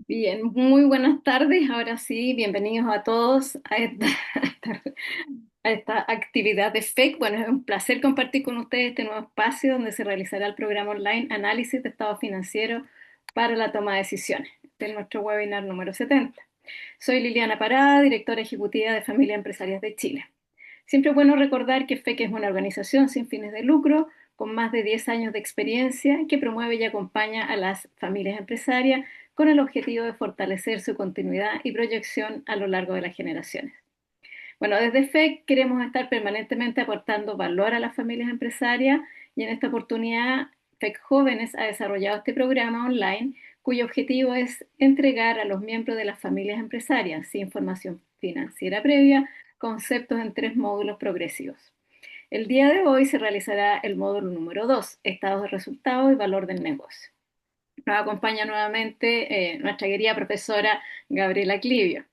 Bien, muy buenas tardes. Ahora sí, bienvenidos a todos a esta, a esta actividad de FEC. Bueno, es un placer compartir con ustedes este nuevo espacio donde se realizará el programa online Análisis de Estado Financiero para la Toma de Decisiones. Este es nuestro webinar número 70. Soy Liliana Parada, directora ejecutiva de Familias Empresarias de Chile. Siempre es bueno recordar que FEC es una organización sin fines de lucro con más de 10 años de experiencia que promueve y acompaña a las familias empresarias con el objetivo de fortalecer su continuidad y proyección a lo largo de las generaciones. Bueno, desde FEC queremos estar permanentemente aportando valor a las familias empresarias y en esta oportunidad FEC Jóvenes ha desarrollado este programa online cuyo objetivo es entregar a los miembros de las familias empresarias información financiera previa, conceptos en 3 módulos progresivos. El día de hoy se realizará el módulo número 2, estados de resultados y valor del negocio. Nos acompaña nuevamente nuestra querida profesora Gabriela Clivio.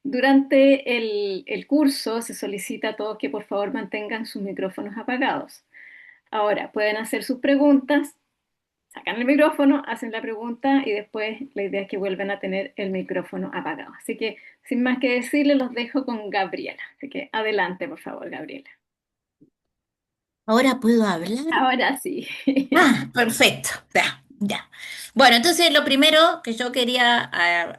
Durante el curso se solicita a todos que por favor mantengan sus micrófonos apagados. Ahora, pueden hacer sus preguntas, sacan el micrófono, hacen la pregunta y después la idea es que vuelvan a tener el micrófono apagado. Así que, sin más que decirles, los dejo con Gabriela. Así que adelante, por favor, Gabriela. Ahora puedo hablar. Ahora sí. Ah, perfecto. Ya, ya. Bueno, entonces lo primero que yo quería,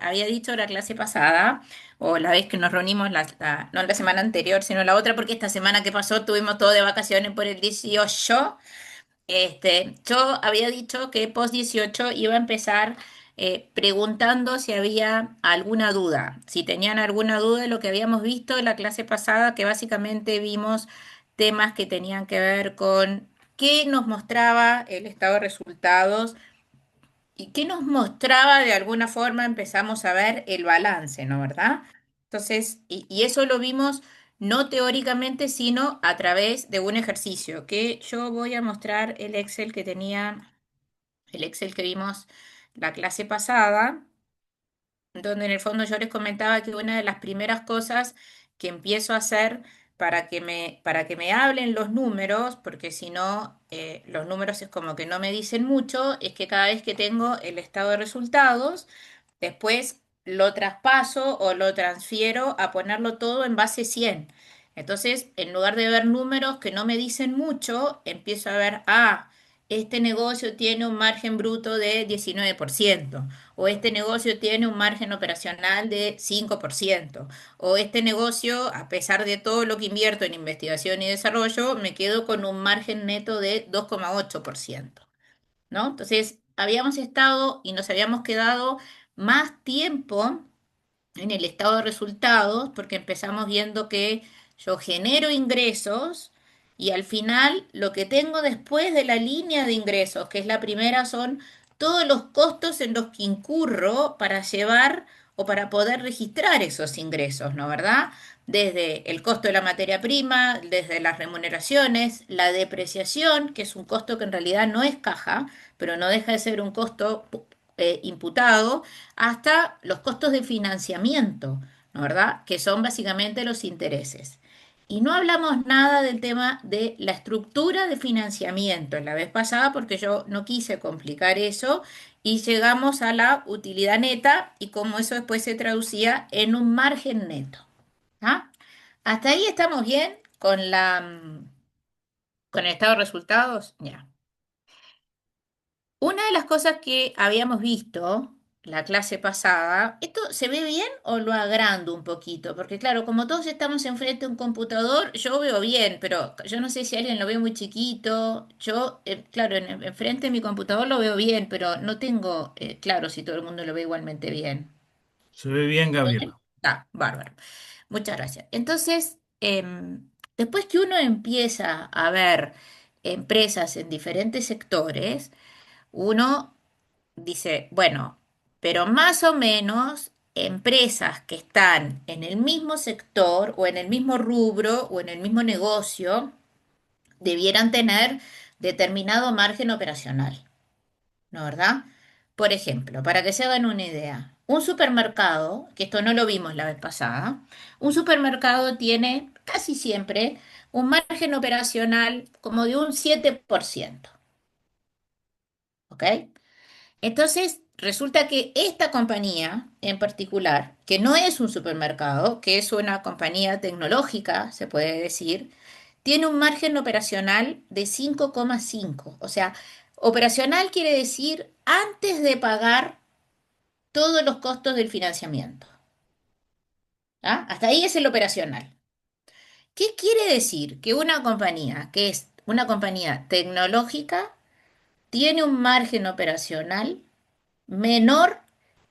había dicho la clase pasada, o la vez que nos reunimos, no la semana anterior, sino la otra, porque esta semana que pasó tuvimos todo de vacaciones por el 18. Yo había dicho que post 18 iba a empezar preguntando si había alguna duda, si tenían alguna duda de lo que habíamos visto en la clase pasada, que básicamente vimos temas que tenían que ver con qué nos mostraba el estado de resultados y qué nos mostraba de alguna forma, empezamos a ver el balance, ¿no? ¿Verdad? Entonces, y eso lo vimos no teóricamente, sino a través de un ejercicio, que yo voy a mostrar el Excel que tenía, el Excel que vimos la clase pasada, donde en el fondo yo les comentaba que una de las primeras cosas que empiezo a hacer para que me hablen los números, porque si no, los números es como que no me dicen mucho, es que cada vez que tengo el estado de resultados, después lo traspaso o lo transfiero a ponerlo todo en base 100. Entonces, en lugar de ver números que no me dicen mucho, empiezo a ver, este negocio tiene un margen bruto de 19%, o este negocio tiene un margen operacional de 5%, o este negocio, a pesar de todo lo que invierto en investigación y desarrollo, me quedo con un margen neto de 2,8%. ¿No? Entonces, habíamos estado y nos habíamos quedado más tiempo en el estado de resultados porque empezamos viendo que yo genero ingresos y al final lo que tengo después de la línea de ingresos, que es la primera, son todos los costos en los que incurro para llevar o para poder registrar esos ingresos, ¿no? ¿Verdad? Desde el costo de la materia prima, desde las remuneraciones, la depreciación, que es un costo que en realidad no es caja, pero no deja de ser un costo imputado, hasta los costos de financiamiento, ¿no? ¿Verdad? Que son básicamente los intereses. Y no hablamos nada del tema de la estructura de financiamiento en la vez pasada porque yo no quise complicar eso y llegamos a la utilidad neta y cómo eso después se traducía en un margen neto. ¿Ah? Hasta ahí estamos bien con el estado de resultados. Ya. Una de las cosas que habíamos visto la clase pasada, ¿esto se ve bien o lo agrando un poquito? Porque claro, como todos estamos enfrente de un computador, yo veo bien, pero yo no sé si alguien lo ve muy chiquito. Yo, claro, enfrente de mi computador lo veo bien, pero no tengo claro si todo el mundo lo ve igualmente bien. Se ve bien, Bien. Gabriela. Ah, bárbaro. Muchas gracias. Entonces, después que uno empieza a ver empresas en diferentes sectores, uno dice, bueno, pero más o menos empresas que están en el mismo sector o en el mismo rubro o en el mismo negocio debieran tener determinado margen operacional, ¿no? ¿Verdad? Por ejemplo, para que se hagan una idea, un supermercado, que esto no lo vimos la vez pasada, un supermercado tiene casi siempre un margen operacional como de un 7%. ¿Ok? Entonces, resulta que esta compañía en particular, que no es un supermercado, que es una compañía tecnológica, se puede decir, tiene un margen operacional de 5,5. O sea, operacional quiere decir antes de pagar todos los costos del financiamiento. ¿Ah? Hasta ahí es el operacional. ¿Qué quiere decir? Que una compañía que es una compañía tecnológica tiene un margen operacional menor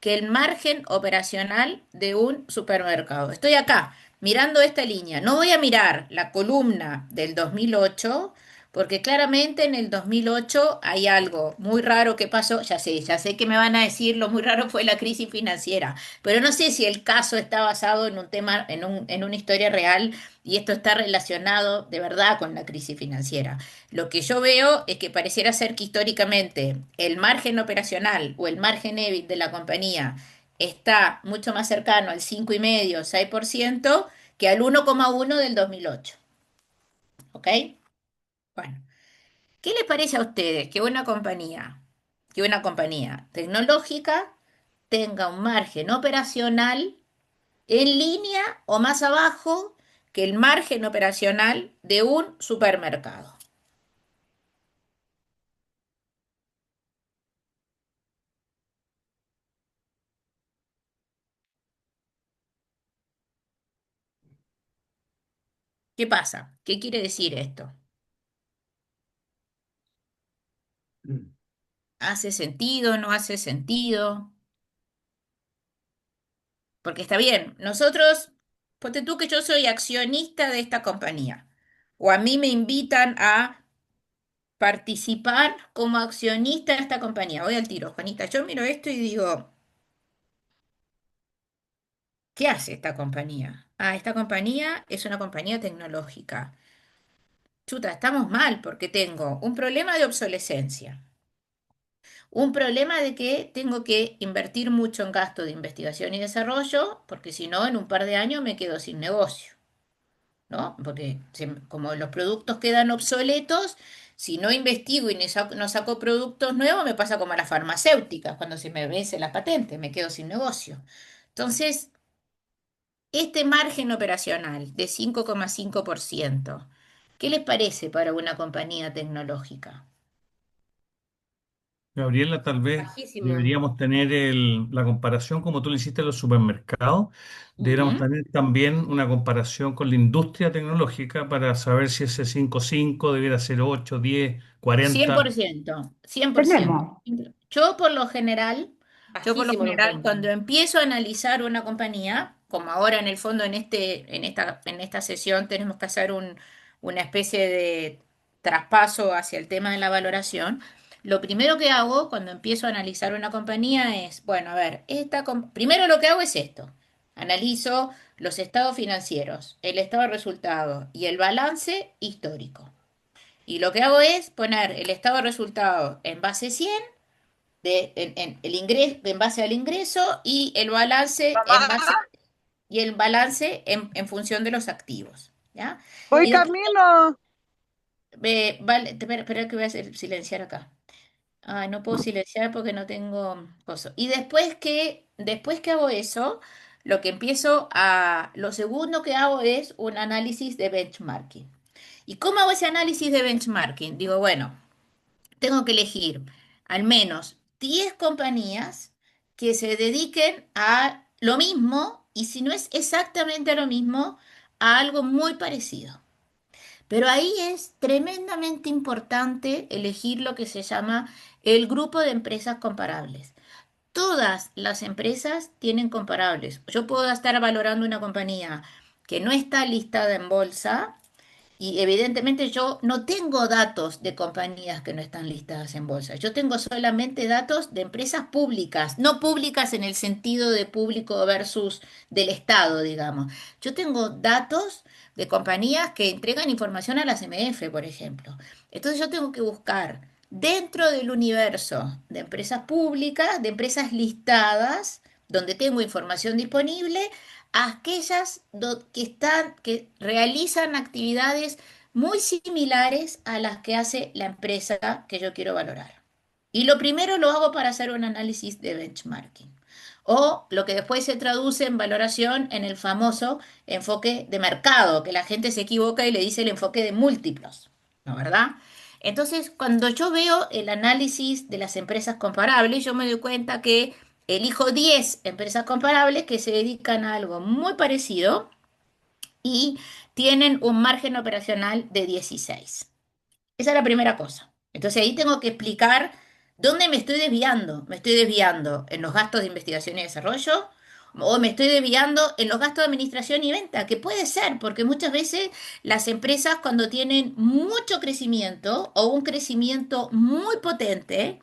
que el margen operacional de un supermercado. Estoy acá mirando esta línea. No voy a mirar la columna del 2008 porque claramente en el 2008 hay algo muy raro que pasó. Ya sé que me van a decir lo muy raro fue la crisis financiera, pero no sé si el caso está basado en un tema, en una historia real y esto está relacionado de verdad con la crisis financiera. Lo que yo veo es que pareciera ser que históricamente el margen operacional o el margen EBIT de la compañía está mucho más cercano al 5,5, 6% que al 1,1 del 2008. ¿Ok? Bueno, ¿qué les parece a ustedes que una compañía tecnológica tenga un margen operacional en línea o más abajo que el margen operacional de un supermercado? ¿Qué pasa? ¿Qué quiere decir esto? ¿Hace sentido? ¿No hace sentido? Porque está bien, nosotros, ponte tú que yo soy accionista de esta compañía, o a mí me invitan a participar como accionista de esta compañía. Voy al tiro, Juanita, yo miro esto y digo, ¿qué hace esta compañía? Ah, esta compañía es una compañía tecnológica. Chuta, estamos mal porque tengo un problema de obsolescencia. Un problema de que tengo que invertir mucho en gasto de investigación y desarrollo, porque si no, en un par de años me quedo sin negocio, ¿no? Porque como los productos quedan obsoletos, si no investigo y no saco productos nuevos, me pasa como a las farmacéuticas, cuando se me vence la patente, me quedo sin negocio. Entonces, este margen operacional de 5,5%, ¿qué les parece para una compañía tecnológica? Gabriela, tal vez Bajísimo. deberíamos tener la comparación como tú le hiciste a los supermercados. Deberíamos Ujú. tener también una comparación con la industria tecnológica para saber si ese 5,5 debiera ser 8, 10, Cien por 40. ciento, 100%. Tenemos, Yo por lo general, yo por lo bajísimo los general, cuando ranking. empiezo a analizar una compañía, como ahora en el fondo en esta sesión tenemos que hacer una especie de traspaso hacia el tema de la valoración, lo primero que hago cuando empiezo a analizar una compañía es, bueno, a ver, primero lo que hago es esto. Analizo los estados financieros, el estado de resultados y el balance histórico. Y lo que hago es poner el estado de resultados en base 100 en el ingreso, en base al ingreso y el balance en función de los activos, ¿ya? Voy Y después, camino. vale, espera que voy a hacer silenciar acá. Ay, no puedo silenciar porque no tengo coso. Y después que hago eso, lo segundo que hago es un análisis de benchmarking. ¿Y cómo hago ese análisis de benchmarking? Digo, bueno, tengo que elegir al menos 10 compañías que se dediquen a lo mismo y si no es exactamente lo mismo, a algo muy parecido. Pero ahí es tremendamente importante elegir lo que se llama el grupo de empresas comparables. Todas las empresas tienen comparables. Yo puedo estar valorando una compañía que no está listada en bolsa y evidentemente yo no tengo datos de compañías que no están listadas en bolsa. Yo tengo solamente datos de empresas públicas, no públicas en el sentido de público versus del Estado, digamos. Yo tengo datos de compañías que entregan información a la CMF, por ejemplo. Entonces yo tengo que buscar dentro del universo de empresas públicas, de empresas listadas, donde tengo información disponible, aquellas que realizan actividades muy similares a las que hace la empresa que yo quiero valorar. Y lo primero lo hago para hacer un análisis de benchmarking. O lo que después se traduce en valoración en el famoso enfoque de mercado, que la gente se equivoca y le dice el enfoque de múltiplos, ¿no verdad? Entonces, cuando yo veo el análisis de las empresas comparables, yo me doy cuenta que elijo 10 empresas comparables que se dedican a algo muy parecido y tienen un margen operacional de 16. Esa es la primera cosa. Entonces ahí tengo que explicar dónde me estoy desviando. ¿Me estoy desviando en los gastos de investigación y desarrollo? ¿O me estoy desviando en los gastos de administración y venta? Que puede ser, porque muchas veces las empresas cuando tienen mucho crecimiento o un crecimiento muy potente,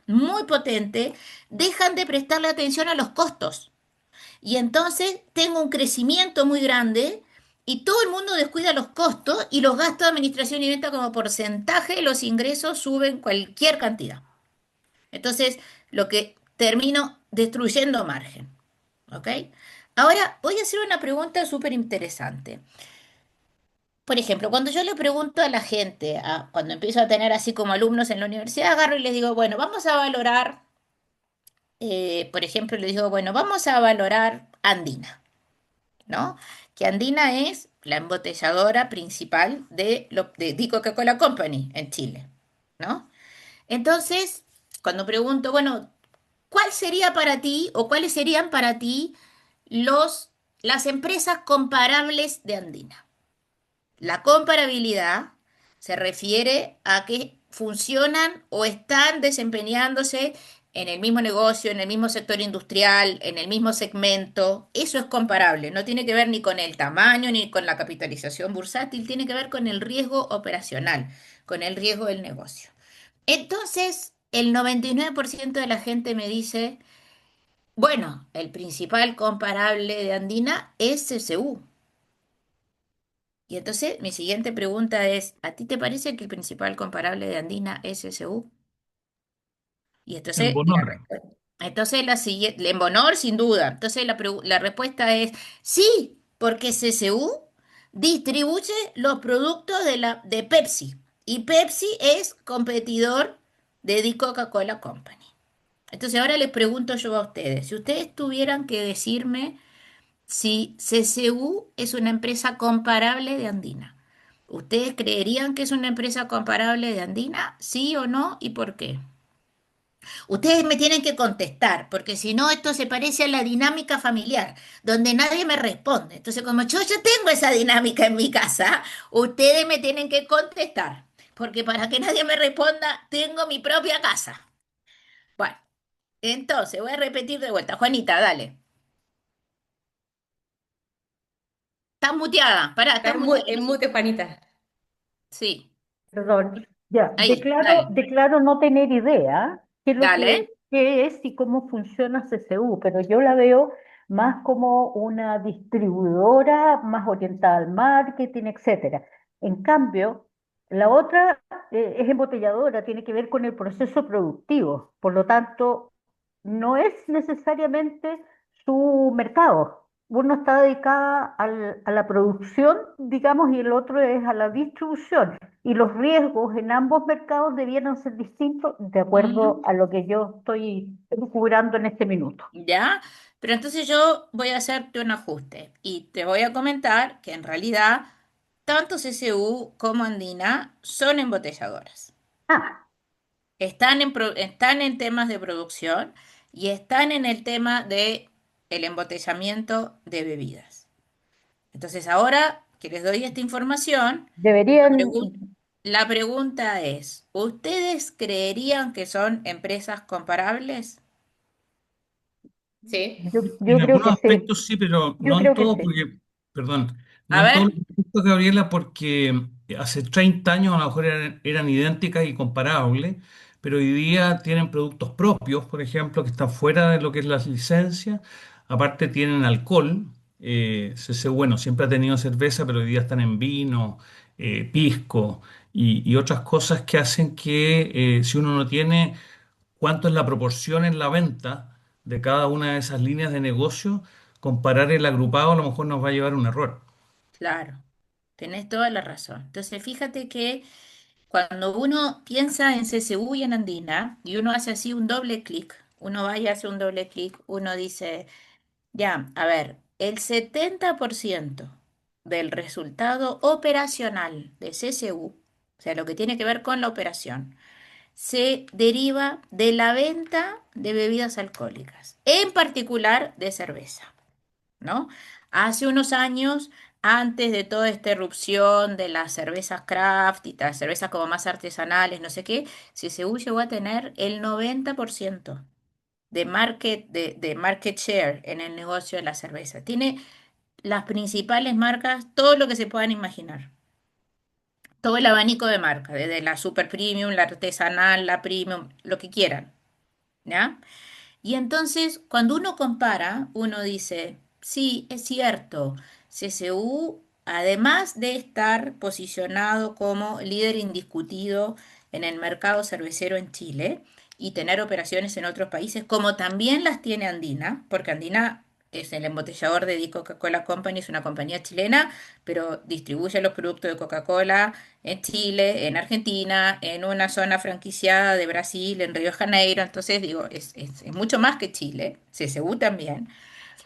dejan de prestarle atención a los costos. Y entonces tengo un crecimiento muy grande y todo el mundo descuida los costos y los gastos de administración y venta como porcentaje de los ingresos suben cualquier cantidad. Entonces, lo que termino destruyendo margen. ¿Ok? Ahora voy a hacer una pregunta súper interesante. Por ejemplo, cuando yo le pregunto a la gente, cuando empiezo a tener así como alumnos en la universidad, agarro y les digo, bueno, vamos a valorar, por ejemplo, les digo, bueno, vamos a valorar Andina. ¿No? Que Andina es la embotelladora principal de Coca-Cola Company en Chile, ¿no? Entonces, cuando pregunto, bueno, ¿cuál sería para ti o cuáles serían para ti los, las empresas comparables de Andina? La comparabilidad se refiere a que funcionan o están desempeñándose en el mismo negocio, en el mismo sector industrial, en el mismo segmento. Eso es comparable. No tiene que ver ni con el tamaño ni con la capitalización bursátil, tiene que ver con el riesgo operacional, con el riesgo del negocio. Entonces, el 99% de la gente me dice, bueno, el principal comparable de Andina es CCU. Y entonces mi siguiente pregunta es, ¿a ti te parece que el principal comparable de Andina es SU? Y En entonces Bonor. la siguiente, en Bonor sin duda. Entonces la respuesta es sí, porque CCU distribuye los productos de Pepsi y Pepsi es competidor de The Coca-Cola Company. Entonces ahora les pregunto yo a ustedes, si ustedes tuvieran que decirme si CCU es una empresa comparable de Andina. ¿Ustedes creerían que es una empresa comparable de Andina? ¿Sí o no? ¿Y por qué? Ustedes me tienen que contestar, porque si no, esto se parece a la dinámica familiar, donde nadie me responde. Entonces, como yo ya tengo esa dinámica en mi casa, ustedes me tienen que contestar, porque para que nadie me responda, tengo mi propia casa. Bueno, entonces voy a repetir de vuelta. Juanita, dale. Estás muteada, pará, Está estás muteada. No en sé. mute, Juanita. Sí, Perdón, ya, ahí, dale. declaro no tener idea qué es lo Dale, qué es y cómo funciona CCU, pero yo la veo más como una distribuidora más orientada al marketing, etcétera. En cambio, la otra es embotelladora, tiene que ver con el proceso productivo, por lo tanto, no es necesariamente su mercado. Uno está dedicada a la producción, digamos, y el otro es a la distribución. Y los riesgos en ambos mercados debieran ser distintos de acuerdo ujú, a lo que yo estoy cubriendo en este minuto. ya. Pero entonces yo voy a hacerte un ajuste y te voy a comentar que en realidad tanto CCU como Andina son embotelladoras. Ah, Están en temas de producción y están en el tema de el embotellamiento de bebidas. Entonces ahora que les doy esta información, la deberían, la pregunta es, ¿ustedes creerían que son empresas comparables? Sí. yo En creo algunos que sí, aspectos sí, pero yo no en creo que todos, sí. porque, perdón, A no en todos ver, los aspectos, Gabriela, porque hace 30 años a lo mejor eran idénticas y comparables, pero hoy día tienen productos propios, por ejemplo, que están fuera de lo que es las licencias. Aparte tienen alcohol. Bueno, siempre ha tenido cerveza, pero hoy día están en vino, pisco y otras cosas que hacen que si uno no tiene cuánto es la proporción en la venta de cada una de esas líneas de negocio, comparar el agrupado a lo mejor nos va a llevar a un error. claro, tenés toda la razón. Entonces, fíjate que cuando uno piensa en CSU y en Andina, y uno hace así un doble clic, uno va y hace un doble clic, uno dice, ya, a ver, el 70% del resultado operacional de CSU, o sea, lo que tiene que ver con la operación, se deriva de la venta de bebidas alcohólicas, en particular de cerveza, ¿no? Hace unos años, antes de toda esta erupción de las cervezas craft y las cervezas como más artesanales, no sé qué, CSU llegó a tener el 90% de market share en el negocio de la cerveza. Tiene las principales marcas, todo lo que se puedan imaginar. Todo el abanico de marcas, desde la super premium, la artesanal, la premium, lo que quieran, ¿ya? Y entonces, cuando uno compara, uno dice, sí, es cierto, CSU, además de estar posicionado como líder indiscutido en el mercado cervecero en Chile y tener operaciones en otros países, como también las tiene Andina, porque Andina es el embotellador de The Coca-Cola Company, es una compañía chilena, pero distribuye los productos de Coca-Cola en Chile, en Argentina, en una zona franquiciada de Brasil, en Río de Janeiro. Entonces, digo, es mucho más que Chile, CSU también.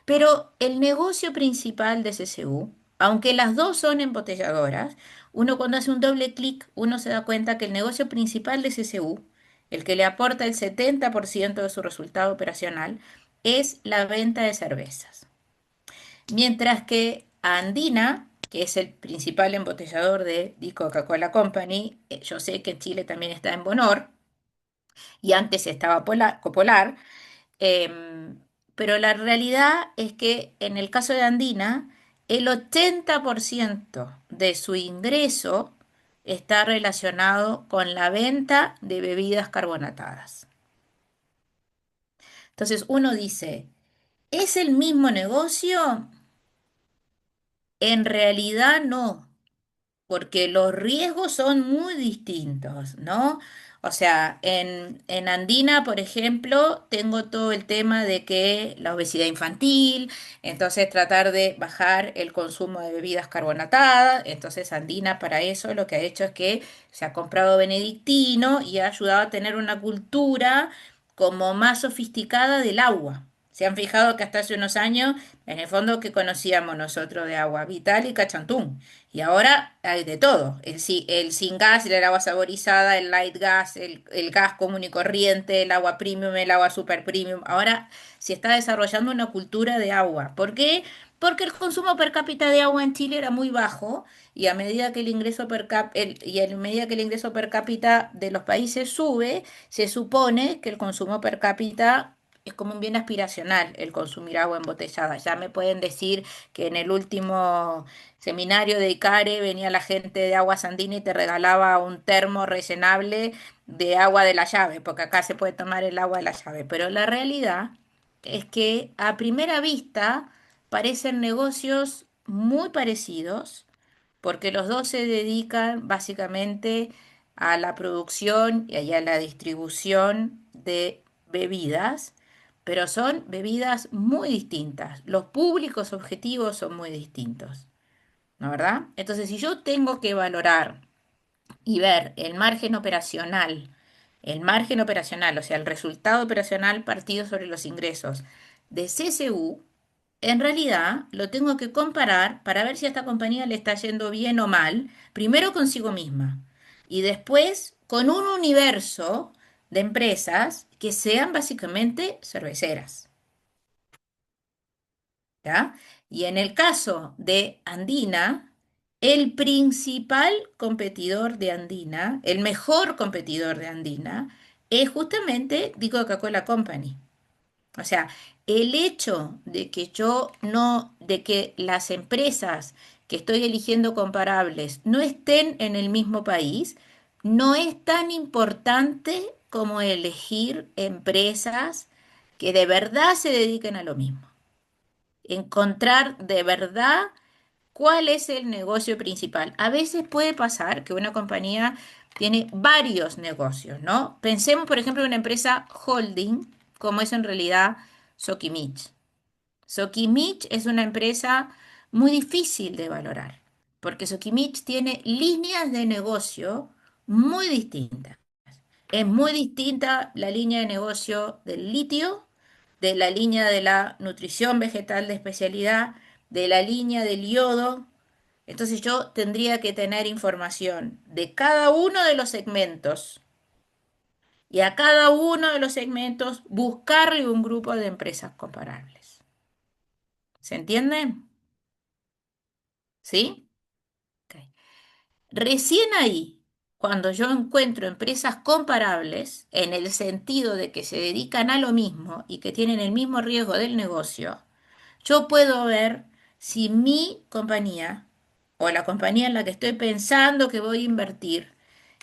Pero el negocio principal de CSU, aunque las dos son embotelladoras, uno cuando hace un doble clic, uno se da cuenta que el negocio principal de CSU, el que le aporta el 70% de su resultado operacional, es la venta de cervezas. Mientras que Andina, que es el principal embotellador de The Coca-Cola Company, yo sé que en Chile también está en Bonor y antes estaba Copolar, em, pero la realidad es que en el caso de Andina, el 80% de su ingreso está relacionado con la venta de bebidas carbonatadas. Entonces uno dice, ¿es el mismo negocio? En realidad no, porque los riesgos son muy distintos, ¿no? O sea, en Andina, por ejemplo, tengo todo el tema de que la obesidad infantil, entonces tratar de bajar el consumo de bebidas carbonatadas, entonces Andina para eso lo que ha hecho es que se ha comprado benedictino y ha ayudado a tener una cultura como más sofisticada del agua. Se han fijado que hasta hace unos años, en el fondo, que conocíamos nosotros de agua vital y cachantún. Y ahora hay de todo, el sin gas, el agua saborizada, el light gas, el gas común y corriente, el agua premium, el agua super premium. Ahora se está desarrollando una cultura de agua. ¿Por qué? Porque el consumo per cápita de agua en Chile era muy bajo y a medida que el ingreso a medida que el ingreso per cápita de los países sube, se supone que el consumo per cápita es como un bien aspiracional el consumir agua embotellada. Ya me pueden decir que en el último seminario de Icare venía la gente de Agua Andina y te regalaba un termo rellenable de agua de la llave, porque acá se puede tomar el agua de la llave. Pero la realidad es que a primera vista parecen negocios muy parecidos, porque los dos se dedican básicamente a la producción y a la distribución de bebidas, pero son bebidas muy distintas. Los públicos objetivos son muy distintos. ¿No verdad? Entonces, si yo tengo que valorar y ver el margen operacional, o sea, el resultado operacional partido sobre los ingresos de CSU, en realidad lo tengo que comparar para ver si a esta compañía le está yendo bien o mal, primero consigo misma y después con un universo de empresas que sean básicamente cerveceras. ¿Ya? Y en el caso de Andina, el principal competidor de Andina, el mejor competidor de Andina, es justamente The Coca-Cola Company. O sea, el hecho de que yo no, de que las empresas que estoy eligiendo comparables no estén en el mismo país, no es tan importante como elegir empresas que de verdad se dediquen a lo mismo, encontrar de verdad cuál es el negocio principal. A veces puede pasar que una compañía tiene varios negocios, ¿no? Pensemos, por ejemplo, en una empresa holding, como es en realidad Sokimich. Sokimich es una empresa muy difícil de valorar, porque Sokimich tiene líneas de negocio muy distintas. Es muy distinta la línea de negocio del litio, de la línea de la nutrición vegetal de especialidad, de la línea del yodo. Entonces yo tendría que tener información de cada uno de los segmentos y a cada uno de los segmentos buscarle un grupo de empresas comparables. ¿Se entiende? ¿Sí? Ok. Recién ahí, cuando yo encuentro empresas comparables, en el sentido de que se dedican a lo mismo y que tienen el mismo riesgo del negocio, yo puedo ver si mi compañía o la compañía en la que estoy pensando que voy a invertir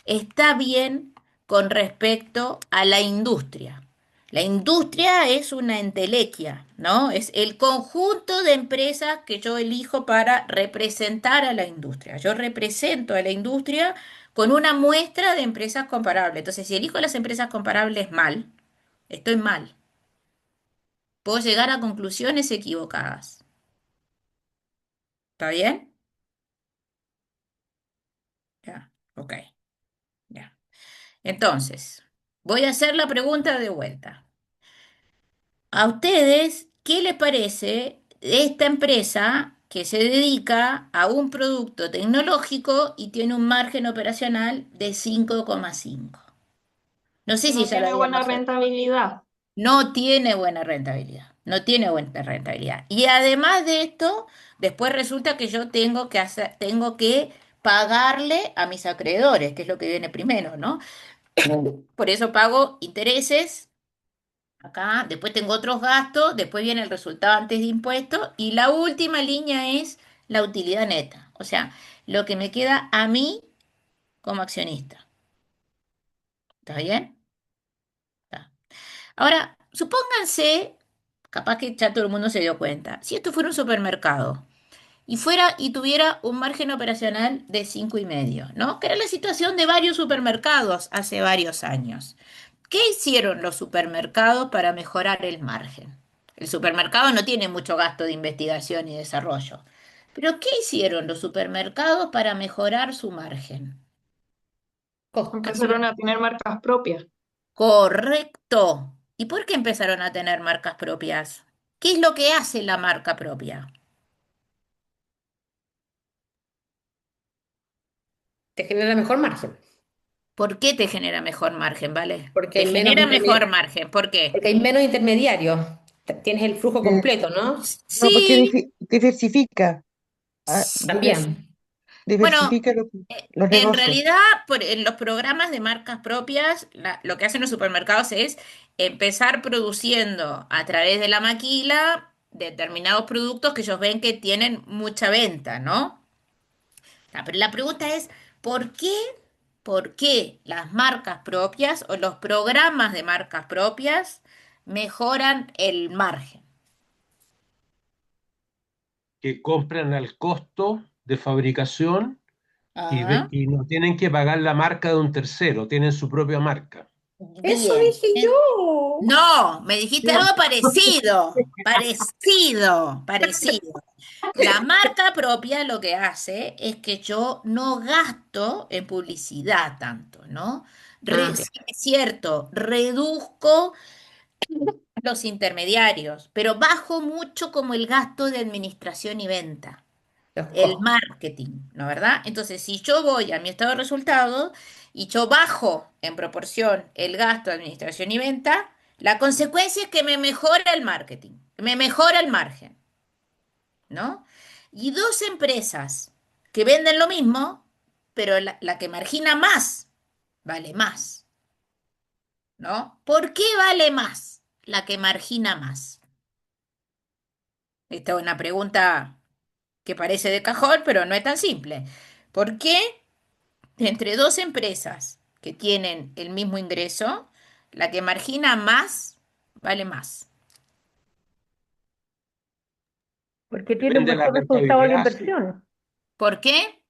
está bien con respecto a la industria. La industria es una entelequia, ¿no? Es el conjunto de empresas que yo elijo para representar a la industria. Yo represento a la industria con una muestra de empresas comparables. Entonces, si elijo las empresas comparables mal, estoy mal. Puedo llegar a conclusiones equivocadas. ¿Está bien? Ya, ok, ya. Entonces, voy a hacer la pregunta de vuelta. ¿A ustedes qué les parece esta empresa que se dedica a un producto tecnológico y tiene un margen operacional de 5,5? No sé si No ya lo tiene buena habíamos. rentabilidad. No tiene buena rentabilidad, no tiene buena rentabilidad. Y además de esto, después resulta que yo tengo que pagarle a mis acreedores, que es lo que viene primero, ¿no? Por eso pago intereses acá, después tengo otros gastos, después viene el resultado antes de impuestos y la última línea es la utilidad neta, o sea, lo que me queda a mí como accionista. ¿Está bien? Está. Ahora, supónganse, capaz que ya todo el mundo se dio cuenta, si esto fuera un supermercado y tuviera un margen operacional de 5,5, ¿no? Que era la situación de varios supermercados hace varios años. ¿Qué hicieron los supermercados para mejorar el margen? El supermercado no tiene mucho gasto de investigación y desarrollo. Pero ¿qué hicieron los supermercados para mejorar su margen? Empezaron a tener marcas propias. Correcto. ¿Y por qué empezaron a tener marcas propias? ¿Qué es lo que hace la marca propia? Te genera mejor margen, ¿Por qué te genera mejor margen, ¿vale? porque Te hay menos genera mejor margen. ¿Por qué? porque hay menos intermediarios. Tienes el flujo Eh, completo, ¿no? no, porque Sí, diversifica, También. bueno, diversifica los en negocios. realidad, en los programas de marcas propias, lo que hacen los supermercados es empezar produciendo a través de la maquila determinados productos que ellos ven que tienen mucha venta, ¿no? Pero la pregunta es, ¿por qué? ¿Por qué las marcas propias o los programas de marcas propias mejoran el margen? Que compran al costo de fabricación Ah, y no tienen que pagar la marca de un tercero, tienen su propia marca. Eso bien. dije yo. No, me dijiste algo parecido, parecido, parecido. La marca propia lo que hace es que yo no gasto en publicidad tanto, ¿no? Ah, Sí, claro. es cierto, reduzco los intermediarios, pero bajo mucho como el gasto de administración y venta, Los el costos. marketing, ¿no verdad? Entonces, si yo voy a mi estado de resultados y yo bajo en proporción el gasto de administración y venta, la consecuencia es que me mejora el marketing, me mejora el margen, ¿no? Y dos empresas que venden lo mismo, pero la que margina más, vale más, ¿no? ¿Por qué vale más la que margina más? Esta es una pregunta que parece de cajón, pero no es tan simple. ¿Por qué entre dos empresas que tienen el mismo ingreso, la que margina más vale más? porque tiene un Depende de la mejor resultado a la rentabilidad, sí. inversión. ¿Por qué?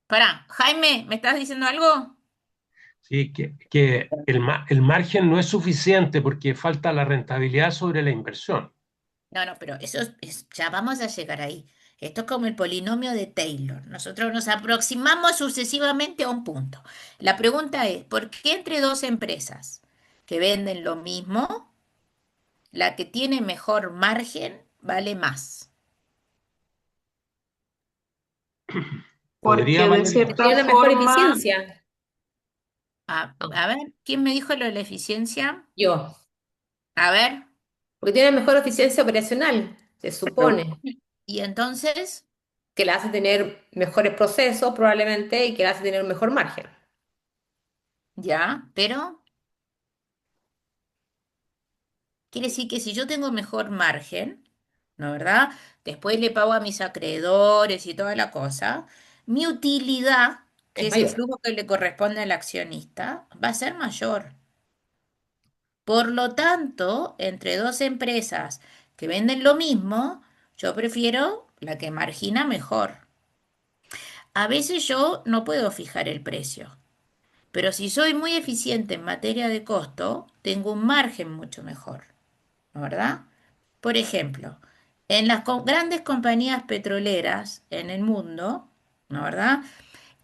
Pará, Jaime, ¿me estás diciendo algo? Sí, que el margen no es suficiente porque falta la rentabilidad sobre la inversión. No, no, pero ya vamos a llegar ahí. Esto es como el polinomio de Taylor. Nosotros nos aproximamos sucesivamente a un punto. La pregunta es, ¿por qué entre dos empresas que venden lo mismo, la que tiene mejor margen vale más? Podría Porque de valer Que más. cierta tiene una mejor forma, eficiencia. A ver, ¿quién me dijo lo de la eficiencia? Yo. A ver, Porque tiene mejor eficiencia operacional, se supone. y entonces, Que la hace tener mejores procesos probablemente y que la hace tener un mejor margen. ya, pero quiere decir que si yo tengo mejor margen, ¿no verdad? Después le pago a mis acreedores y toda la cosa, mi utilidad, que Es es el mayor. flujo que le corresponde al accionista, va a ser mayor. Por lo tanto, entre dos empresas que venden lo mismo, yo prefiero la que margina mejor. A veces yo no puedo fijar el precio, pero si soy muy eficiente en materia de costo, tengo un margen mucho mejor, ¿no verdad? Por ejemplo, en las grandes compañías petroleras en el mundo, ¿no verdad?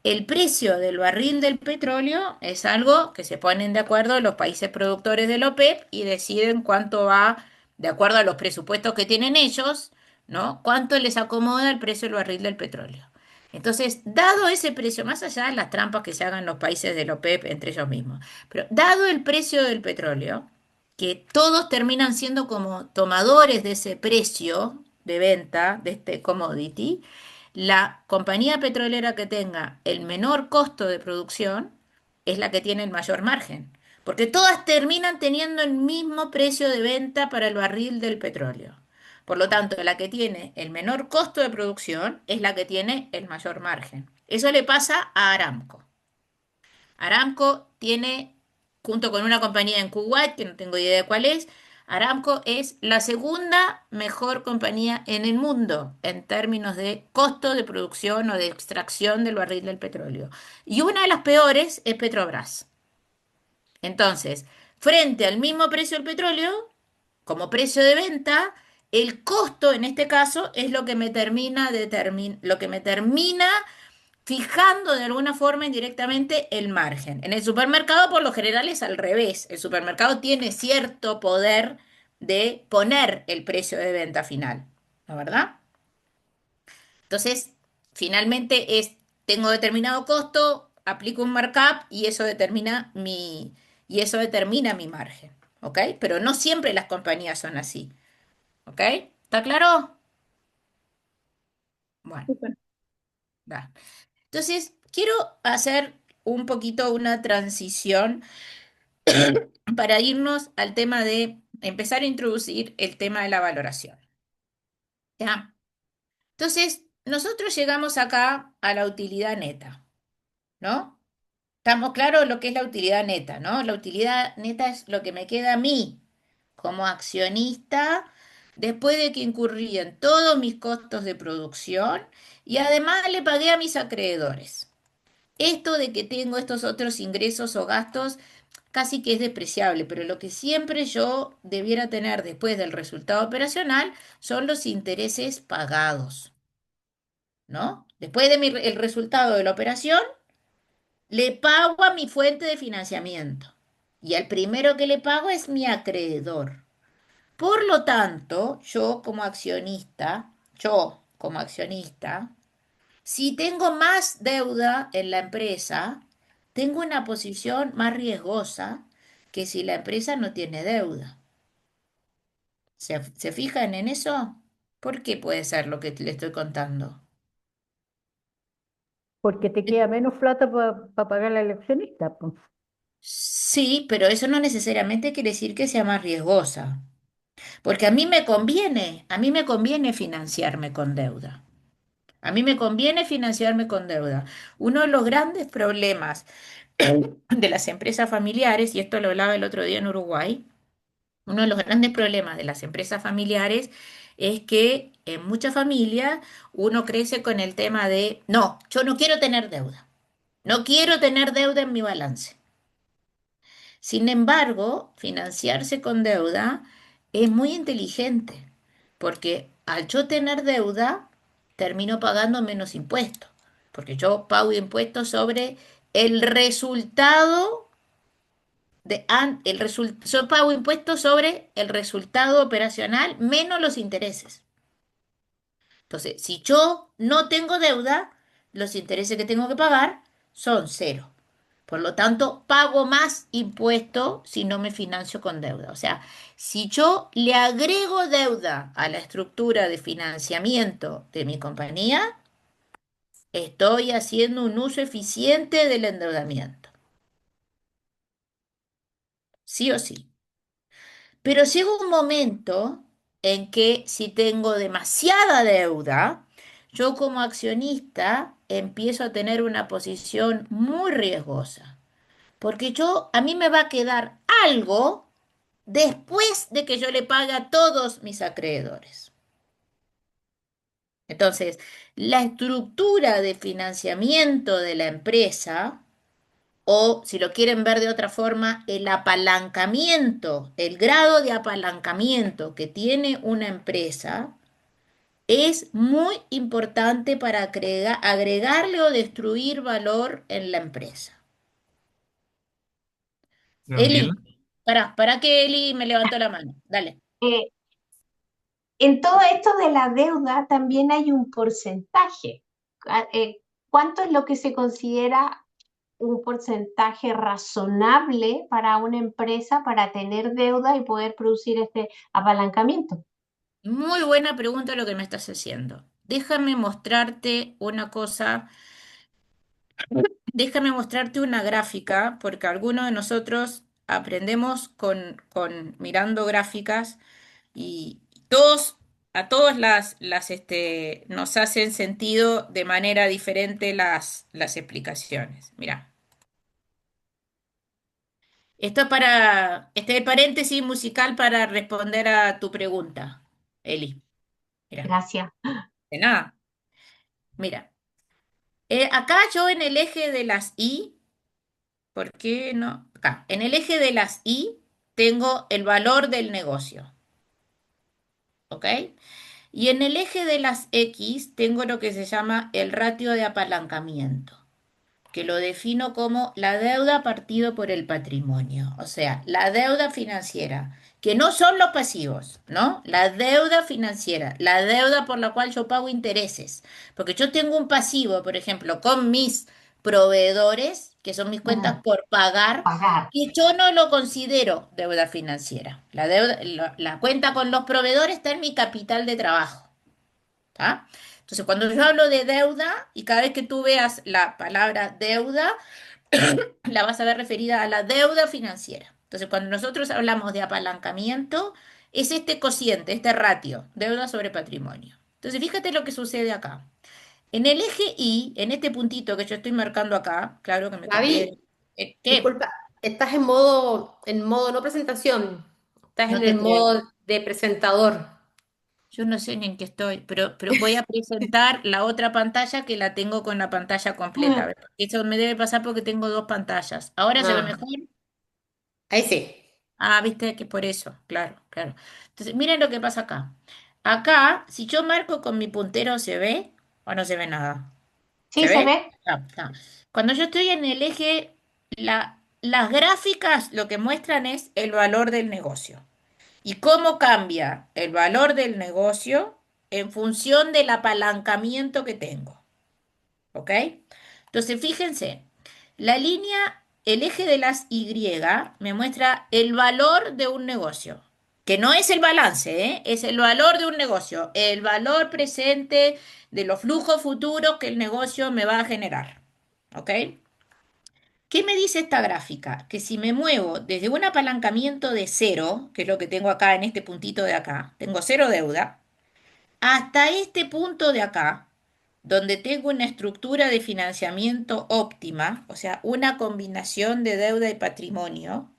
El precio del barril del petróleo es algo que se ponen de acuerdo los países productores del OPEP y deciden cuánto va, de acuerdo a los presupuestos que tienen ellos, ¿no? Cuánto les acomoda el precio del barril del petróleo. Entonces, dado ese precio, más allá de las trampas que se hagan los países del OPEP entre ellos mismos, pero dado el precio del petróleo, que todos terminan siendo como tomadores de ese precio de venta de este commodity, la compañía petrolera que tenga el menor costo de producción es la que tiene el mayor margen, porque todas terminan teniendo el mismo precio de venta para el barril del petróleo. Por lo tanto, la que tiene el menor costo de producción es la que tiene el mayor margen. Eso le pasa a Aramco. Aramco tiene, junto con una compañía en Kuwait, que no tengo idea de cuál es, Aramco es la segunda mejor compañía en el mundo en términos de costo de producción o de extracción del barril del petróleo. Y una de las peores es Petrobras. Entonces, frente al mismo precio del petróleo, como precio de venta, el costo en este caso es lo que me termina, lo que me termina fijando de alguna forma indirectamente el margen. En el supermercado por lo general es al revés. El supermercado tiene cierto poder de poner el precio de venta final, ¿no verdad? Entonces, finalmente tengo determinado costo, aplico un markup y eso determina mi margen, ¿ok? Pero no siempre las compañías son así, ¿ok? ¿Está claro? Bueno, súper. da. Entonces, quiero hacer un poquito una transición para irnos al tema de empezar a introducir el tema de la valoración. ¿Ya? Entonces, nosotros llegamos acá a la utilidad neta, ¿no? Estamos claros lo que es la utilidad neta, ¿no? La utilidad neta es lo que me queda a mí como accionista después de que incurrí en todos mis costos de producción y además le pagué a mis acreedores. Esto de que tengo estos otros ingresos o gastos casi que es despreciable, pero lo que siempre yo debiera tener después del resultado operacional son los intereses pagados, ¿no? Después de el resultado de la operación, le pago a mi fuente de financiamiento y al primero que le pago es mi acreedor. Por lo tanto, yo como accionista, si tengo más deuda en la empresa, tengo una posición más riesgosa que si la empresa no tiene deuda. ¿Se fijan en eso? ¿Por qué puede ser lo que le estoy contando? porque te queda menos plata para pagar al eleccionista, pues. Sí, pero eso no necesariamente quiere decir que sea más riesgosa, porque a mí me conviene financiarme con deuda. A mí me conviene financiarme con deuda. Uno de los grandes problemas de las empresas familiares, y esto lo hablaba el otro día en Uruguay, uno de los grandes problemas de las empresas familiares es que en muchas familias uno crece con el tema de, no, yo no quiero tener deuda, no quiero tener deuda en mi balance. Sin embargo, financiarse con deuda es muy inteligente, porque al yo tener deuda, termino pagando menos impuestos, porque yo pago impuestos sobre el resultado yo pago impuestos sobre el resultado operacional menos los intereses. Entonces, si yo no tengo deuda, los intereses que tengo que pagar son cero. Por lo tanto, pago más impuesto si no me financio con deuda. O sea, si yo le agrego deuda a la estructura de financiamiento de mi compañía, estoy haciendo un uso eficiente del endeudamiento. Sí o sí. Pero llega un momento en que si tengo demasiada deuda, yo como accionista empiezo a tener una posición muy riesgosa, porque a mí me va a quedar algo después de que yo le pague a todos mis acreedores. Entonces, la estructura de financiamiento de la empresa, o si lo quieren ver de otra forma, el apalancamiento, el grado de apalancamiento que tiene una empresa, es muy importante para agregarle o destruir valor en la empresa. Eli, Gabriela. para que Eli me levantó la mano. Dale. Eh, en todo esto de la deuda también hay un porcentaje. ¿Cuánto es lo que se considera un porcentaje razonable para una empresa para tener deuda y poder producir este apalancamiento? Muy buena pregunta lo que me estás haciendo. Déjame mostrarte una cosa. Déjame mostrarte una gráfica, porque algunos de nosotros aprendemos con mirando gráficas y a todos nos hacen sentido de manera diferente las explicaciones. Mira, este es el paréntesis musical para responder a tu pregunta, Eli. Mira, Gracias. de nada. Mira, acá yo en el eje de las Y. ¿Por qué no? Acá, en el eje de las Y tengo el valor del negocio, ¿ok? Y en el eje de las X tengo lo que se llama el ratio de apalancamiento, que lo defino como la deuda partido por el patrimonio, o sea, la deuda financiera, que no son los pasivos, ¿no? La deuda financiera, la deuda por la cual yo pago intereses, porque yo tengo un pasivo, por ejemplo, con mis proveedores, que son mis cuentas por pagar, Pagar. y yo no lo considero deuda financiera. La cuenta con los proveedores está en mi capital de trabajo. ¿Tá? Entonces, cuando yo hablo de deuda, y cada vez que tú veas la palabra deuda, la vas a ver referida a la deuda financiera. Entonces, cuando nosotros hablamos de apalancamiento, es este cociente, este ratio, deuda sobre patrimonio. Entonces, fíjate lo que sucede acá. En el eje Y, en este puntito que yo estoy marcando acá, claro que me copié. Gaby, ¿Qué? disculpa, estás en modo no presentación, estás No en te el creo. modo de presentador. Yo no sé ni en qué estoy, pero voy a presentar la otra pantalla que la tengo con la pantalla completa. A ver, porque eso me debe pasar porque tengo dos pantallas. ¿Ahora se ve Ah, mejor? ahí sí. Ah, viste que por eso, claro, claro. Entonces, miren lo que pasa acá. Acá, si yo marco con mi puntero, ¿se ve o no se ve nada? ¿Sí ¿Se se ve? ve? Ah, ah. Cuando yo estoy en el eje, las gráficas lo que muestran es el valor del negocio. ¿Y cómo cambia el valor del negocio en función del apalancamiento que tengo? ¿Ok? Entonces, fíjense, el eje de las Y me muestra el valor de un negocio, que no es el balance, ¿eh? Es el valor de un negocio, el valor presente de los flujos futuros que el negocio me va a generar. ¿Ok? ¿Qué me dice esta gráfica? Que si me muevo desde un apalancamiento de cero, que es lo que tengo acá en este puntito de acá, tengo cero deuda, hasta este punto de acá, donde tengo una estructura de financiamiento óptima, o sea, una combinación de deuda y patrimonio,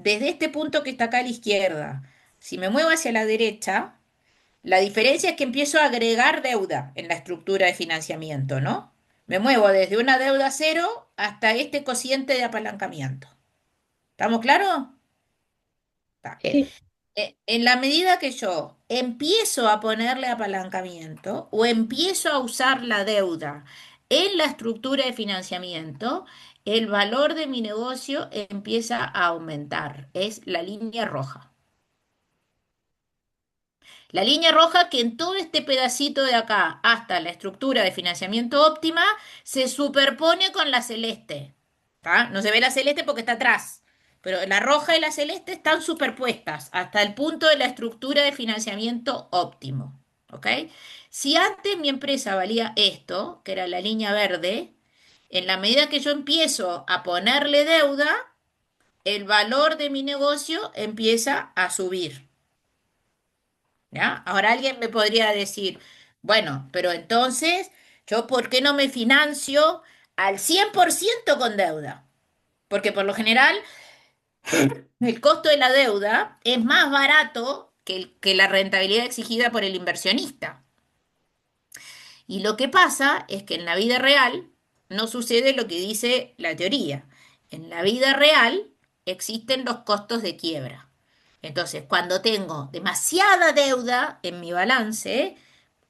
desde este punto que está acá a la izquierda, si me muevo hacia la derecha, la diferencia es que empiezo a agregar deuda en la estructura de financiamiento, ¿no? Me muevo desde una deuda cero hasta este cociente de apalancamiento. ¿Estamos claros? Está. Sí. En la medida que yo empiezo a ponerle apalancamiento o empiezo a usar la deuda en la estructura de financiamiento, el valor de mi negocio empieza a aumentar. Es la línea roja. La línea roja que en todo este pedacito de acá hasta la estructura de financiamiento óptima se superpone con la celeste. ¿Tá? No se ve la celeste porque está atrás, pero la roja y la celeste están superpuestas hasta el punto de la estructura de financiamiento óptimo. ¿Ok? Si antes mi empresa valía esto, que era la línea verde, en la medida que yo empiezo a ponerle deuda, el valor de mi negocio empieza a subir. ¿Ya? Ahora alguien me podría decir, bueno, pero entonces, ¿yo por qué no me financio al 100% con deuda? Porque por lo general el costo de la deuda es más barato que la rentabilidad exigida por el inversionista. Y lo que pasa es que en la vida real no sucede lo que dice la teoría. En la vida real existen los costos de quiebra. Entonces, cuando tengo demasiada deuda en mi balance,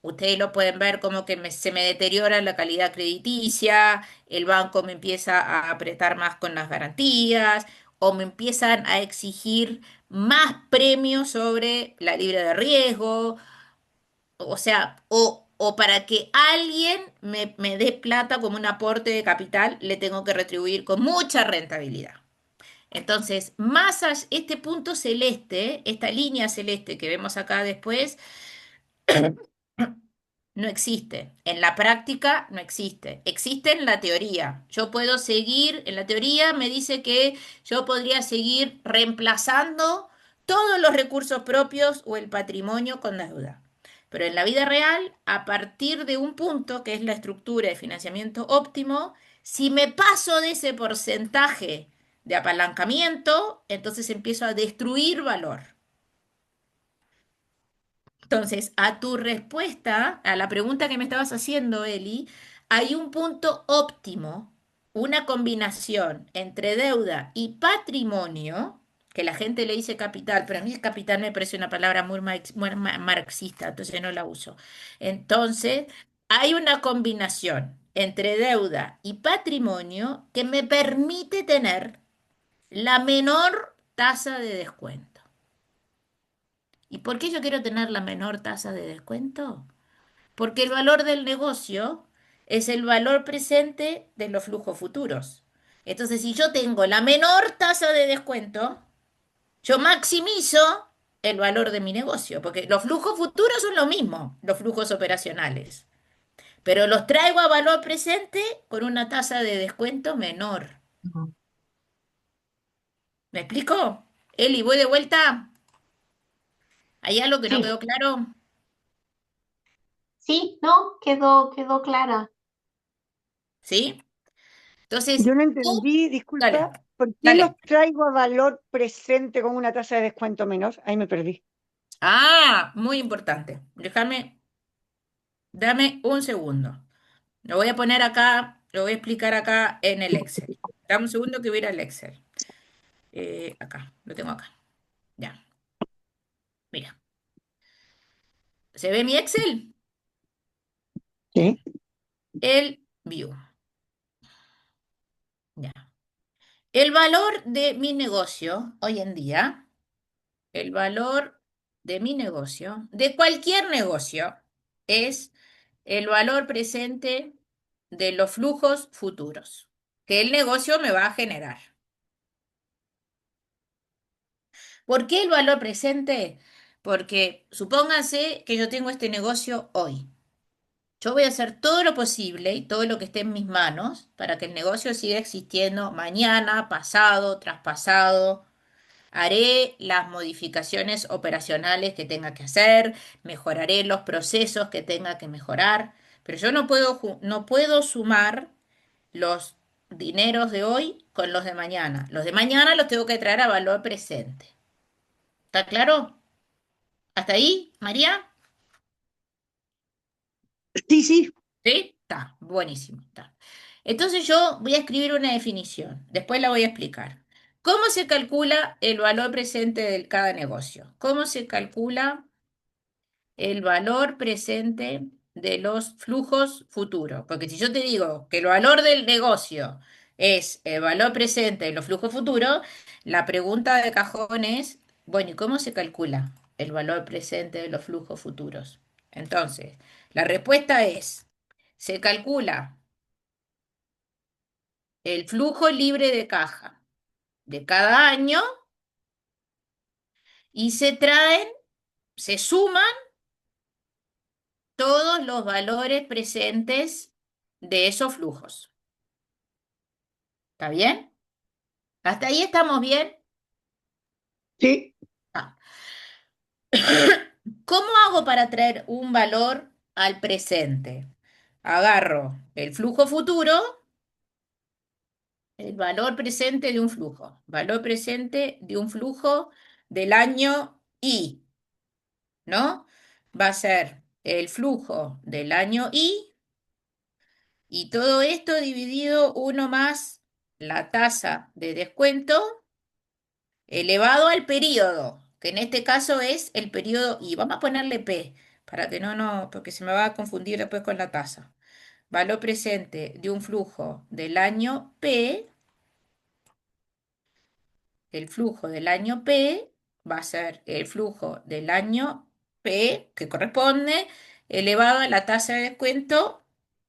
ustedes lo pueden ver como que se me deteriora la calidad crediticia, el banco me empieza a apretar más con las garantías o me empiezan a exigir más premios sobre la libre de riesgo, o sea, o para que alguien me dé plata como un aporte de capital, le tengo que retribuir con mucha rentabilidad. Entonces, este punto celeste, esta línea celeste que vemos acá después, no existe. En la práctica no existe. Existe en la teoría. Yo puedo seguir, en la teoría me dice que yo podría seguir reemplazando todos los recursos propios o el patrimonio con deuda. Pero en la vida real, a partir de un punto, que es la estructura de financiamiento óptimo, si me paso de ese porcentaje de apalancamiento, entonces empiezo a destruir valor. Entonces, a tu respuesta, a la pregunta que me estabas haciendo, Eli, hay un punto óptimo, una combinación entre deuda y patrimonio, que la gente le dice capital, pero a mí el capital me parece una palabra muy marxista, entonces no la uso. Entonces, hay una combinación entre deuda y patrimonio que me permite tener la menor tasa de descuento. ¿Y por qué yo quiero tener la menor tasa de descuento? Porque el valor del negocio es el valor presente de los flujos futuros. Entonces, si yo tengo la menor tasa de descuento, yo maximizo el valor de mi negocio, porque los flujos futuros son lo mismo, los flujos operacionales, pero los traigo a valor presente con una tasa de descuento menor. Ujú. ¿Me explico? Eli, voy de vuelta. ¿Hay algo que no Sí, quedó claro? sí, no, quedó clara. ¿Sí? Entonces, Yo no tú, entendí, dale, disculpa, ¿por qué los dale. traigo a valor presente con una tasa de descuento menor? Ahí me perdí. Ah, muy importante. Dame un segundo. Lo voy a poner acá, lo voy a explicar acá en el Excel. Dame un segundo que voy a ir al Excel. Acá, lo tengo acá. Ya, mira. ¿Se ve mi Excel? Sí. El View. Ya. El valor de mi negocio hoy en día, el valor de mi negocio, de cualquier negocio, es el valor presente de los flujos futuros que el negocio me va a generar. ¿Por qué el valor presente? Porque supóngase que yo tengo este negocio hoy. Yo voy a hacer todo lo posible y todo lo que esté en mis manos para que el negocio siga existiendo mañana, pasado, traspasado. Haré las modificaciones operacionales que tenga que hacer, mejoraré los procesos que tenga que mejorar, pero yo no puedo sumar los dineros de hoy con los de mañana. Los de mañana los tengo que traer a valor presente. ¿Está claro? ¿Hasta ahí, María? Sí, sí. ¿Sí? Está, buenísimo. Está. Entonces yo voy a escribir una definición, después la voy a explicar. ¿Cómo se calcula el valor presente de cada negocio? ¿Cómo se calcula el valor presente de los flujos futuros? Porque si yo te digo que el valor del negocio es el valor presente de los flujos futuros, la pregunta de cajón es, bueno, ¿y cómo se calcula el valor presente de los flujos futuros? Entonces, la respuesta es, se calcula el flujo libre de caja de cada año y se suman todos los valores presentes de esos flujos. ¿Está bien? ¿Hasta ahí estamos bien? Sí, Ah. ¿Cómo hago para traer un valor al presente? Agarro el flujo futuro, el valor presente de un flujo, valor presente de un flujo del año Y, ¿no? Va a ser el flujo del año y todo esto dividido uno más la tasa de descuento elevado al periodo, que en este caso es el periodo Y. Vamos a ponerle P, para que no, porque se me va a confundir después con la tasa. Valor presente de un flujo del año P, el flujo del año P va a ser el flujo del año P, que corresponde, elevado a la tasa de descuento,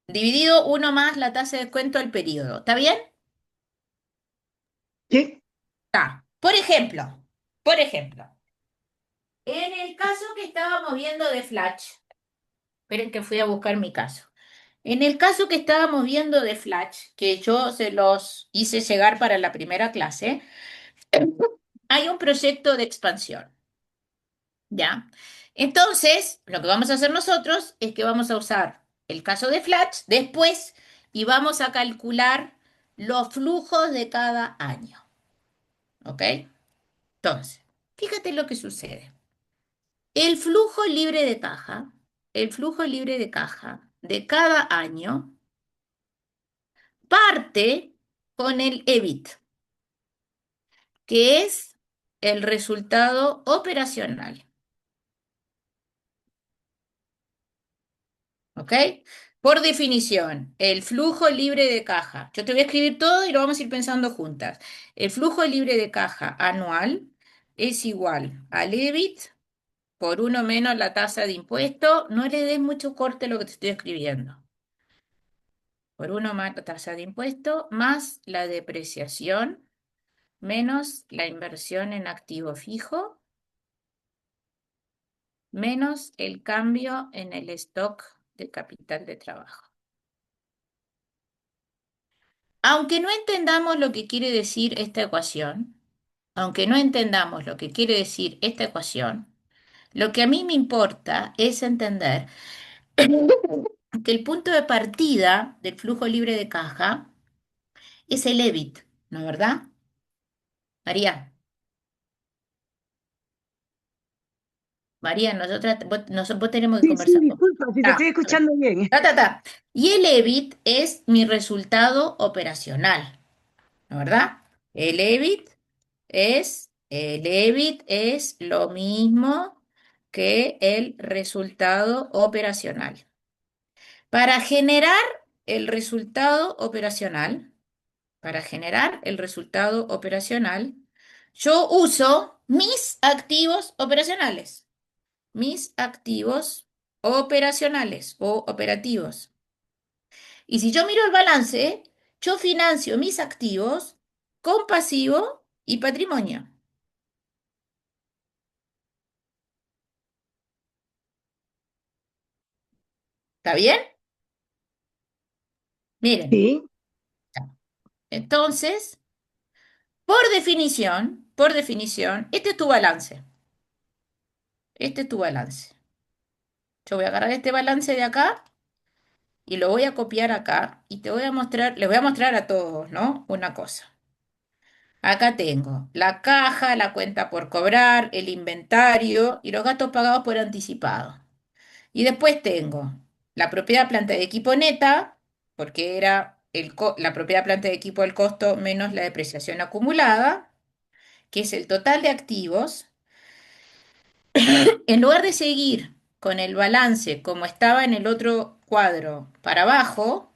dividido uno más la tasa de descuento al periodo. ¿Está bien? sí, Está. Por ejemplo, en el caso que estábamos viendo de Flash, esperen que fui a buscar mi caso. En el caso que estábamos viendo de Flash, que yo se los hice llegar para la primera clase, hay un proyecto de expansión, ¿ya? Entonces, lo que vamos a hacer nosotros es que vamos a usar el caso de Flash después y vamos a calcular los flujos de cada año, ¿ok? Entonces, fíjate lo que sucede. El flujo libre de caja, el flujo libre de caja de cada año parte con el EBIT, que es el resultado operacional. ¿Ok? Por definición, el flujo libre de caja. Yo te voy a escribir todo y lo vamos a ir pensando juntas. El flujo libre de caja anual es igual al EBIT por uno menos la tasa de impuesto. No le des mucho corte a lo que te estoy escribiendo. Por uno más la tasa de impuesto, más la depreciación, menos la inversión en activo fijo, menos el cambio en el stock de capital de trabajo. Aunque no entendamos lo que quiere decir esta ecuación, aunque no entendamos lo que quiere decir esta ecuación, lo que a mí me importa es entender que el punto de partida del flujo libre de caja es el EBIT, ¿no es verdad? María, María, vos tenemos que sí, sí, conversar. disculpa, si te estoy Ta, escuchando bien. ta. Y el EBIT es mi resultado operacional, ¿no es verdad? El EBIT es lo mismo que el resultado operacional. Para generar el resultado operacional, para generar el resultado operacional, yo uso mis activos operacionales o operativos. Y si yo miro el balance, yo financio mis activos con pasivo y patrimonio. ¿Está bien? Miren, Sí, entonces, por definición, este es tu balance. Este es tu balance. Yo voy a agarrar este balance de acá y lo voy a copiar acá y te voy a mostrar, les voy a mostrar a todos, ¿no? Una cosa. Acá tengo la caja, la cuenta por cobrar, el inventario y los gastos pagados por anticipado. Y después tengo la propiedad planta de equipo neta, porque era la propiedad planta de equipo del costo menos la depreciación acumulada. que es el total de activos, en lugar de seguir con el balance como estaba en el otro cuadro para abajo,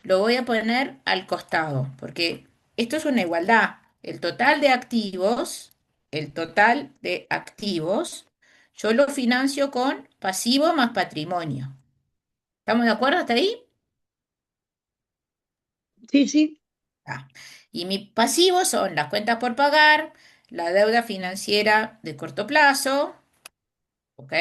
lo voy a poner al costado, porque esto es una igualdad. El total de activos, yo lo financio con pasivo más patrimonio. ¿Estamos de acuerdo hasta ahí? Sí, sí. Ah. Y mis pasivos son las cuentas por pagar, la deuda financiera de corto plazo, ¿ok?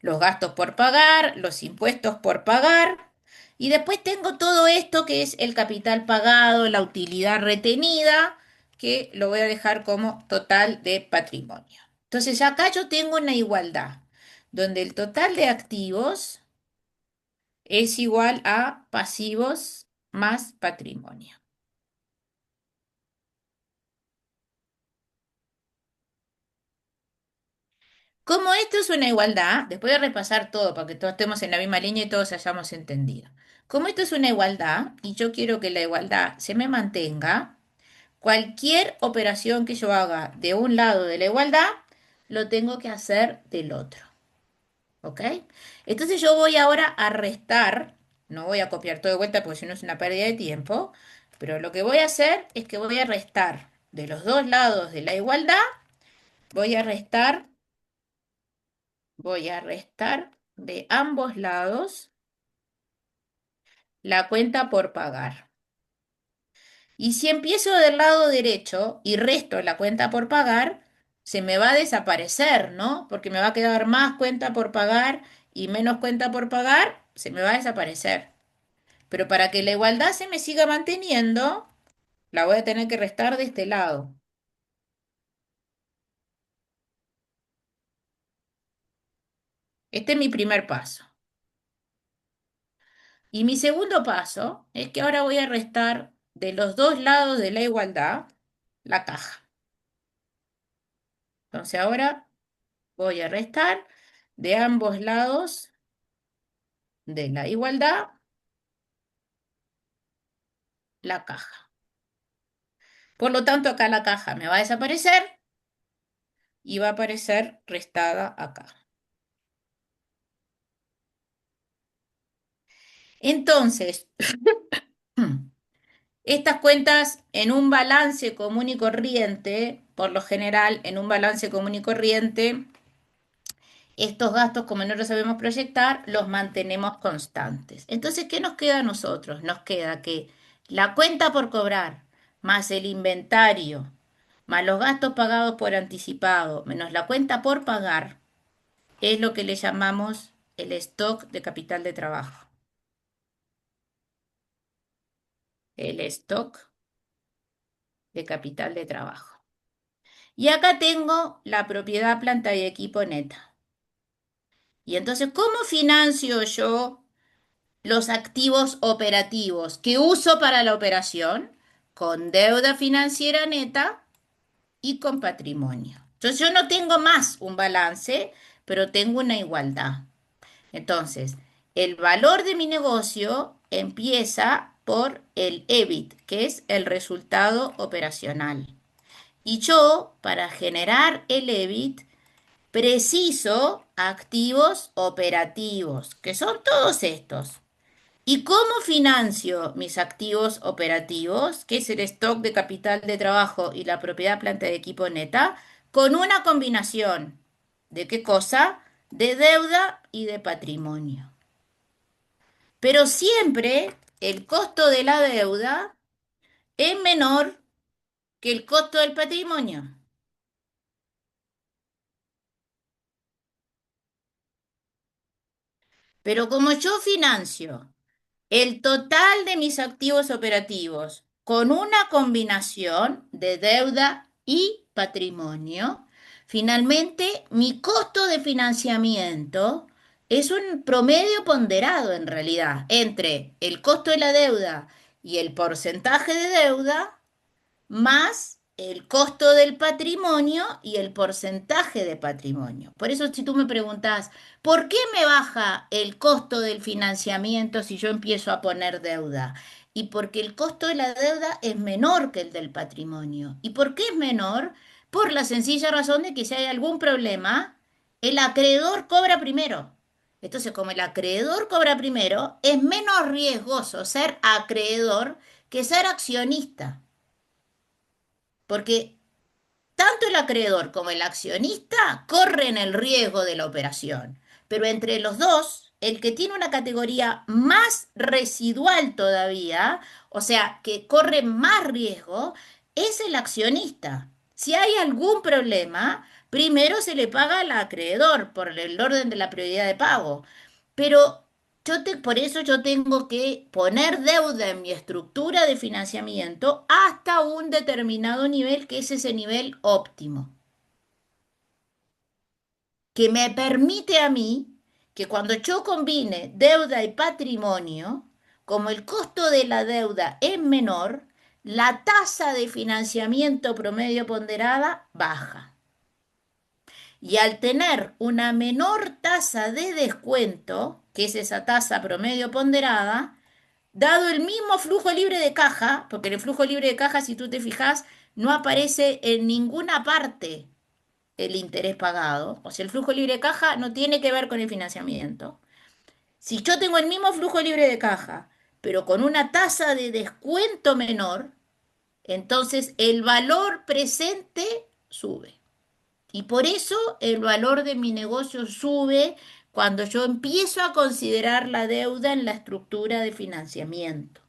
Los gastos por pagar, los impuestos por pagar. Y después tengo todo esto que es el capital pagado, la utilidad retenida, que lo voy a dejar como total de patrimonio. Entonces acá yo tengo una igualdad, donde el total de activos es igual a pasivos más patrimonio. Como esto es una igualdad, después de repasar todo para que todos estemos en la misma línea y todos hayamos entendido. Como esto es una igualdad y yo quiero que la igualdad se me mantenga, cualquier operación que yo haga de un lado de la igualdad, lo tengo que hacer del otro. ¿Ok? Entonces yo voy ahora a restar, no voy a copiar todo de vuelta porque si no es una pérdida de tiempo, pero lo que voy a hacer es que voy a restar de los dos lados de la igualdad, voy a restar de ambos lados la cuenta por pagar. Y si empiezo del lado derecho y resto la cuenta por pagar, se me va a desaparecer, ¿no? Porque me va a quedar más cuenta por pagar y menos cuenta por pagar, se me va a desaparecer. Pero para que la igualdad se me siga manteniendo, la voy a tener que restar de este lado. Este es mi primer paso. Y mi segundo paso es que ahora voy a restar de los dos lados de la igualdad la caja. Entonces ahora voy a restar de ambos lados de la igualdad la caja. Por lo tanto, acá la caja me va a desaparecer y va a aparecer restada acá. Entonces, estas cuentas en un balance común y corriente, por lo general, en un balance común y corriente, estos gastos, como no los sabemos proyectar, los mantenemos constantes. Entonces, ¿qué nos queda a nosotros? Nos queda que la cuenta por cobrar, más el inventario, más los gastos pagados por anticipado, menos la cuenta por pagar, es lo que le llamamos el stock de capital de trabajo. El stock de capital de trabajo. Y acá tengo la propiedad, planta y equipo neta. Y entonces, ¿cómo financio yo los activos operativos que uso para la operación? Con deuda financiera neta y con patrimonio. Entonces, yo no tengo más un balance, pero tengo una igualdad. Entonces, el valor de mi negocio empieza por el EBIT, que es el resultado operacional. Y yo, para generar el EBIT, preciso activos operativos, que son todos estos. ¿Y cómo financio mis activos operativos, que es el stock de capital de trabajo y la propiedad planta de equipo neta? Con una combinación. ¿De qué cosa? De deuda y de patrimonio. Pero siempre el costo de la deuda es menor que el costo del patrimonio. Pero como yo financio el total de mis activos operativos con una combinación de deuda y patrimonio, finalmente mi costo de financiamiento es un promedio ponderado en realidad entre el costo de la deuda y el porcentaje de deuda más el costo del patrimonio y el porcentaje de patrimonio. Por eso si tú me preguntas, ¿por qué me baja el costo del financiamiento si yo empiezo a poner deuda? Y porque el costo de la deuda es menor que el del patrimonio. ¿Y por qué es menor? Por la sencilla razón de que si hay algún problema, el acreedor cobra primero. Entonces, como el acreedor cobra primero, es menos riesgoso ser acreedor que ser accionista. Porque tanto el acreedor como el accionista corren el riesgo de la operación, pero entre los dos, el que tiene una categoría más residual todavía, o sea, que corre más riesgo, es el accionista. Si hay algún problema, primero se le paga al acreedor por el orden de la prioridad de pago. Pero por eso yo tengo que poner deuda en mi estructura de financiamiento hasta un determinado nivel, que es ese nivel óptimo, que me permite a mí que cuando yo combine deuda y patrimonio, como el costo de la deuda es menor, la tasa de financiamiento promedio ponderada baja. Y al tener una menor tasa de descuento, que es esa tasa promedio ponderada, dado el mismo flujo libre de caja, porque en el flujo libre de caja, si tú te fijas, no aparece en ninguna parte el interés pagado. O sea, el flujo libre de caja no tiene que ver con el financiamiento. Si yo tengo el mismo flujo libre de caja, pero con una tasa de descuento menor, entonces el valor presente sube. Y por eso el valor de mi negocio sube cuando yo empiezo a considerar la deuda en la estructura de financiamiento.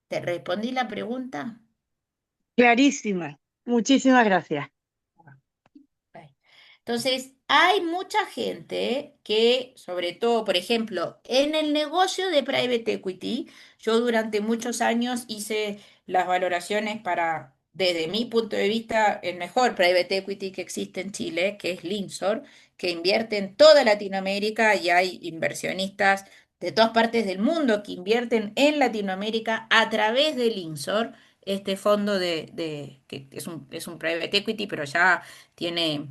¿Te respondí la pregunta? Clarísima. Muchísimas gracias. Entonces, hay mucha gente que, sobre todo, por ejemplo, en el negocio de private equity, yo durante muchos años hice las valoraciones para, desde mi punto de vista, el mejor private equity que existe en Chile, que es Linsor, que invierte en toda Latinoamérica y hay inversionistas de todas partes del mundo que invierten en Latinoamérica a través de Linsor, este fondo que es un private equity, pero ya tiene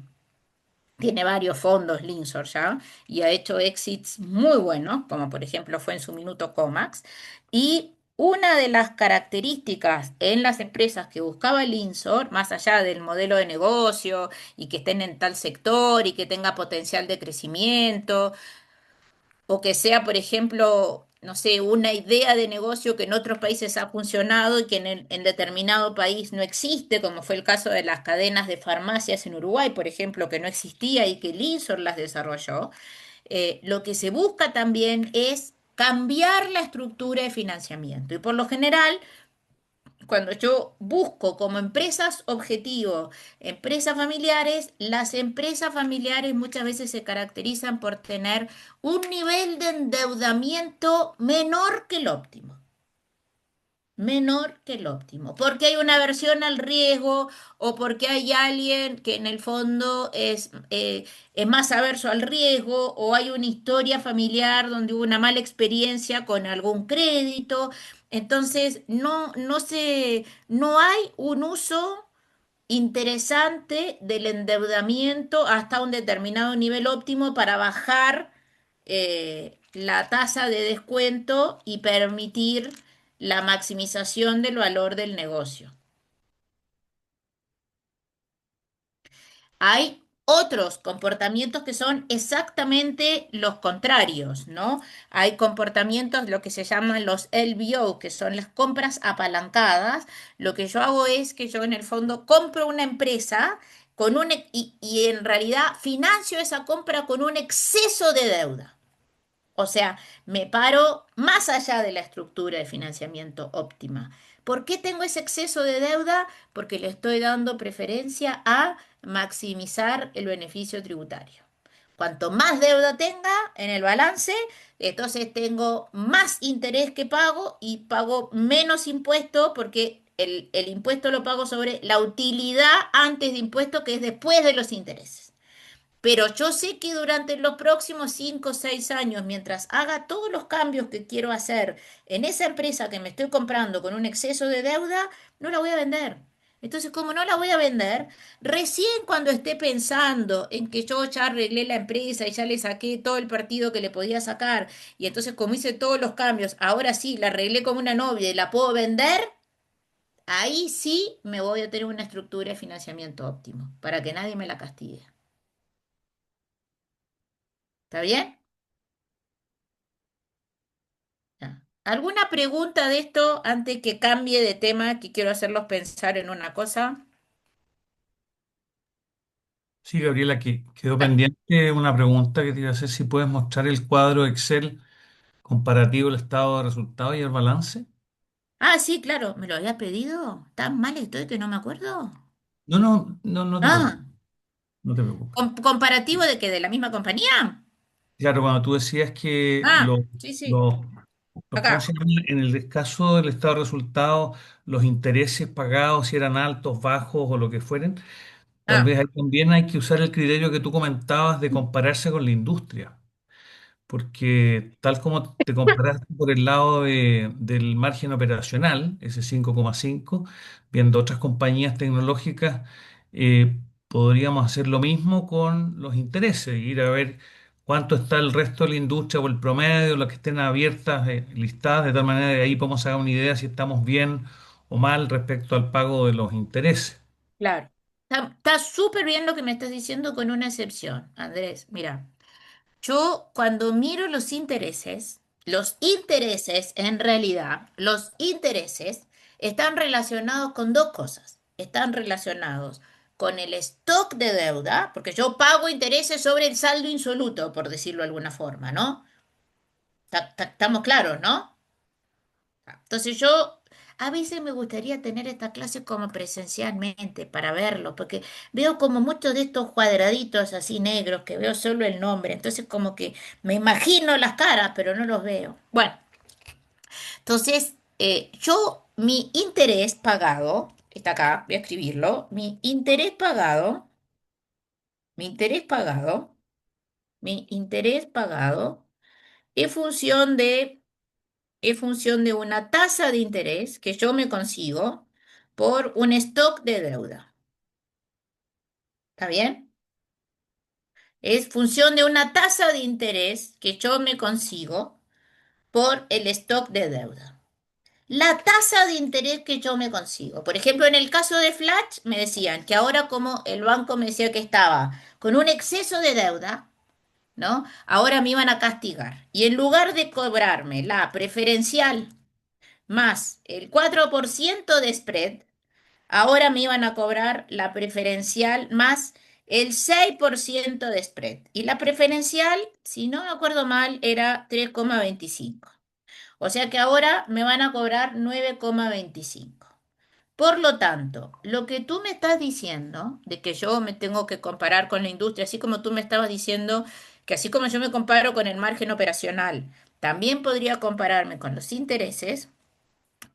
varios fondos Linsor ya y ha hecho exits muy buenos, como por ejemplo fue en su minuto Comax. Y una de las características en las empresas que buscaba Linsor, más allá del modelo de negocio y que estén en tal sector y que tenga potencial de crecimiento, o que sea, por ejemplo, no sé, una idea de negocio que en otros países ha funcionado y que en determinado país no existe, como fue el caso de las cadenas de farmacias en Uruguay, por ejemplo, que no existía y que Linsor las desarrolló. Lo que se busca también es cambiar la estructura de financiamiento. Y por lo general, cuando yo busco como empresas objetivo, empresas familiares, las empresas familiares muchas veces se caracterizan por tener un nivel de endeudamiento menor que el óptimo. Menor que el óptimo, porque hay una aversión al riesgo o porque hay alguien que en el fondo es más averso al riesgo o hay una historia familiar donde hubo una mala experiencia con algún crédito. Entonces, no hay un uso interesante del endeudamiento hasta un determinado nivel óptimo para bajar la tasa de descuento y permitir la maximización del valor del negocio. Hay otros comportamientos que son exactamente los contrarios, ¿no? Hay comportamientos, lo que se llaman los LBO, que son las compras apalancadas. Lo que yo hago es que yo en el fondo compro una empresa y en realidad financio esa compra con un exceso de deuda. O sea, me paro más allá de la estructura de financiamiento óptima. ¿Por qué tengo ese exceso de deuda? Porque le estoy dando preferencia a maximizar el beneficio tributario. Cuanto más deuda tenga en el balance, entonces tengo más interés que pago y pago menos impuesto porque el impuesto lo pago sobre la utilidad antes de impuesto, que es después de los intereses. Pero yo sé que durante los próximos 5 o 6 años, mientras haga todos los cambios que quiero hacer en esa empresa que me estoy comprando con un exceso de deuda, no la voy a vender. Entonces, como no la voy a vender, recién cuando esté pensando en que yo ya arreglé la empresa y ya le saqué todo el partido que le podía sacar, y entonces como hice todos los cambios, ahora sí, la arreglé como una novia y la puedo vender, ahí sí me voy a tener una estructura de financiamiento óptimo, para que nadie me la castigue. ¿Está bien? Ya. ¿Alguna pregunta de esto antes que cambie de tema, que quiero hacerlos pensar en una cosa? Sí, Gabriela, que quedó pendiente una pregunta que te iba a hacer, si puedes mostrar el cuadro Excel comparativo, el estado de resultados y el balance. Ah, sí, claro, me lo había pedido. ¿Tan mal estoy que no me acuerdo? No, no, no, no te preocupes, Ah, no te preocupes. ¿comparativo de qué? ¿De la misma compañía? Claro, cuando tú decías que Ah, sí, sí, los, ¿cómo se acá. llama? En el caso del estado de resultados, los intereses pagados, si eran altos, bajos o lo que fueren, tal Ah, vez ahí también hay que usar el criterio que tú comentabas de compararse con la industria. Porque tal como te comparaste por el lado del margen operacional, ese 5,5, viendo otras compañías tecnológicas, podríamos hacer lo mismo con los intereses, ir a ver cuánto está el resto de la industria o el promedio, las que estén abiertas, listadas, de tal manera que ahí podemos sacar una idea si estamos bien o mal respecto al pago de los intereses. claro. Está súper bien lo que me estás diciendo con una excepción, Andrés. Mira. Yo cuando miro los intereses en realidad, los intereses están relacionados con dos cosas. Están relacionados con el stock de deuda, porque yo pago intereses sobre el saldo insoluto, por decirlo de alguna forma, ¿no? Estamos claros, ¿no? Entonces yo a veces me gustaría tener esta clase como presencialmente para verlo, porque veo como muchos de estos cuadraditos así negros que veo solo el nombre, entonces como que me imagino las caras, pero no los veo. Bueno, entonces mi interés pagado, está acá, voy a escribirlo, mi interés pagado, mi interés pagado es función de una tasa de interés que yo me consigo por un stock de deuda. ¿Está bien? Es función de una tasa de interés que yo me consigo por el stock de deuda. La tasa de interés que yo me consigo. Por ejemplo, en el caso de Flash, me decían que ahora como el banco me decía que estaba con un exceso de deuda, ¿no? Ahora me iban a castigar. Y en lugar de cobrarme la preferencial más el 4% de spread, ahora me iban a cobrar la preferencial más el 6% de spread. Y la preferencial, si no me acuerdo mal, era 3,25. O sea que ahora me van a cobrar 9,25. Por lo tanto, lo que tú me estás diciendo, de que yo me tengo que comparar con la industria, así como tú me estabas diciendo que así como yo me comparo con el margen operacional, también podría compararme con los intereses.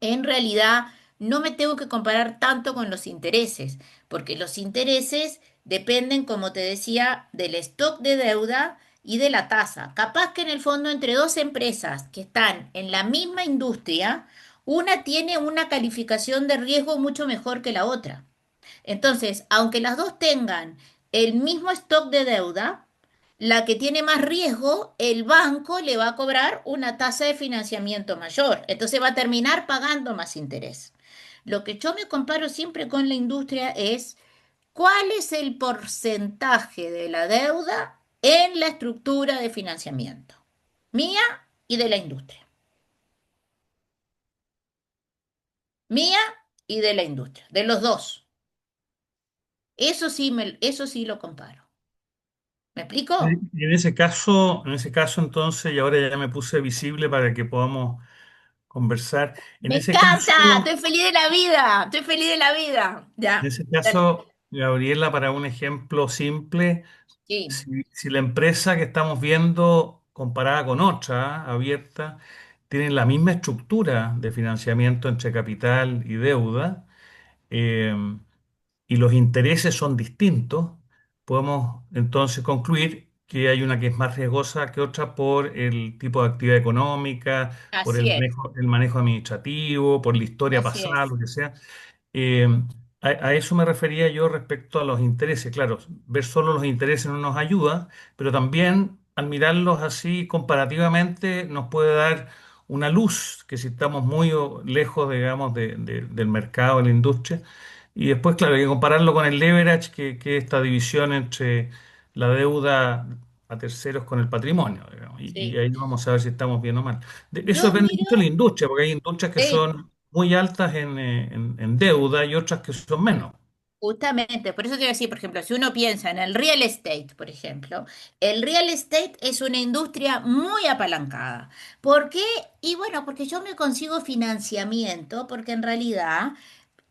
En realidad no me tengo que comparar tanto con los intereses, porque los intereses dependen, como te decía, del stock de deuda y de la tasa. Capaz que en el fondo entre dos empresas que están en la misma industria, una tiene una calificación de riesgo mucho mejor que la otra. Entonces, aunque las dos tengan el mismo stock de deuda, la que tiene más riesgo, el banco le va a cobrar una tasa de financiamiento mayor. Entonces va a terminar pagando más interés. Lo que yo me comparo siempre con la industria es cuál es el porcentaje de la deuda en la estructura de financiamiento, mía y de la industria. Mía y de la industria, de los dos. Eso sí lo comparo. ¿Me explico? Y en ese caso entonces, y ahora ya me puse visible para que podamos conversar. En Me ese encanta, caso, estoy feliz de la vida, estoy feliz de la vida. en Ya, ese dale. caso, Gabriela, para un ejemplo simple, Sí, si la empresa que estamos viendo comparada con otra abierta tiene la misma estructura de financiamiento entre capital y deuda, eh, y los intereses son distintos, podemos entonces concluir que hay una que es más riesgosa que otra por el tipo de actividad económica, por así es, el manejo administrativo, por la historia así pasada, es. lo que sea. Eh, a eso me refería yo respecto a los intereses. Claro, ver solo los intereses no nos ayuda, pero también al mirarlos así comparativamente nos puede dar una luz, que si estamos muy lejos, digamos, del mercado, de la industria. Y después, claro, hay que compararlo con el leverage, que es esta división entre la deuda a terceros con el patrimonio, digamos. Y Sí. ahí vamos a ver si estamos bien o mal. Eso Yo depende mucho de miro, la industria, porque hay industrias que sí, son muy altas en deuda y otras que son menos. justamente, por eso te iba a decir, por ejemplo, si uno piensa en el real estate, por ejemplo, el real estate es una industria muy apalancada. ¿Por qué? Y bueno, porque yo me consigo financiamiento, porque en realidad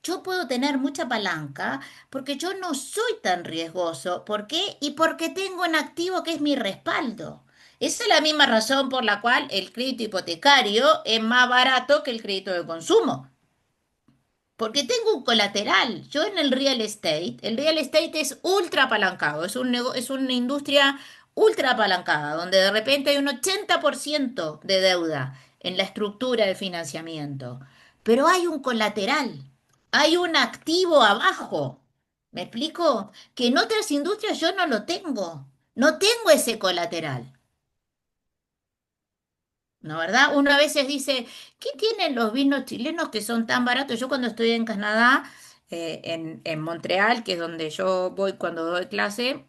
yo puedo tener mucha palanca, porque yo no soy tan riesgoso. ¿Por qué? Y porque tengo un activo que es mi respaldo. Esa es la misma razón por la cual el crédito hipotecario es más barato que el crédito de consumo. Porque tengo un colateral. Yo en el real estate es ultra apalancado, es una industria ultra apalancada, donde de repente hay un 80% de deuda en la estructura de financiamiento. Pero hay un colateral, hay un activo abajo. ¿Me explico? Que en otras industrias yo no lo tengo. No tengo ese colateral. ¿No, verdad? Uno a veces dice, ¿qué tienen los vinos chilenos que son tan baratos? Yo cuando estoy en Canadá, en Montreal, que es donde yo voy cuando doy clase,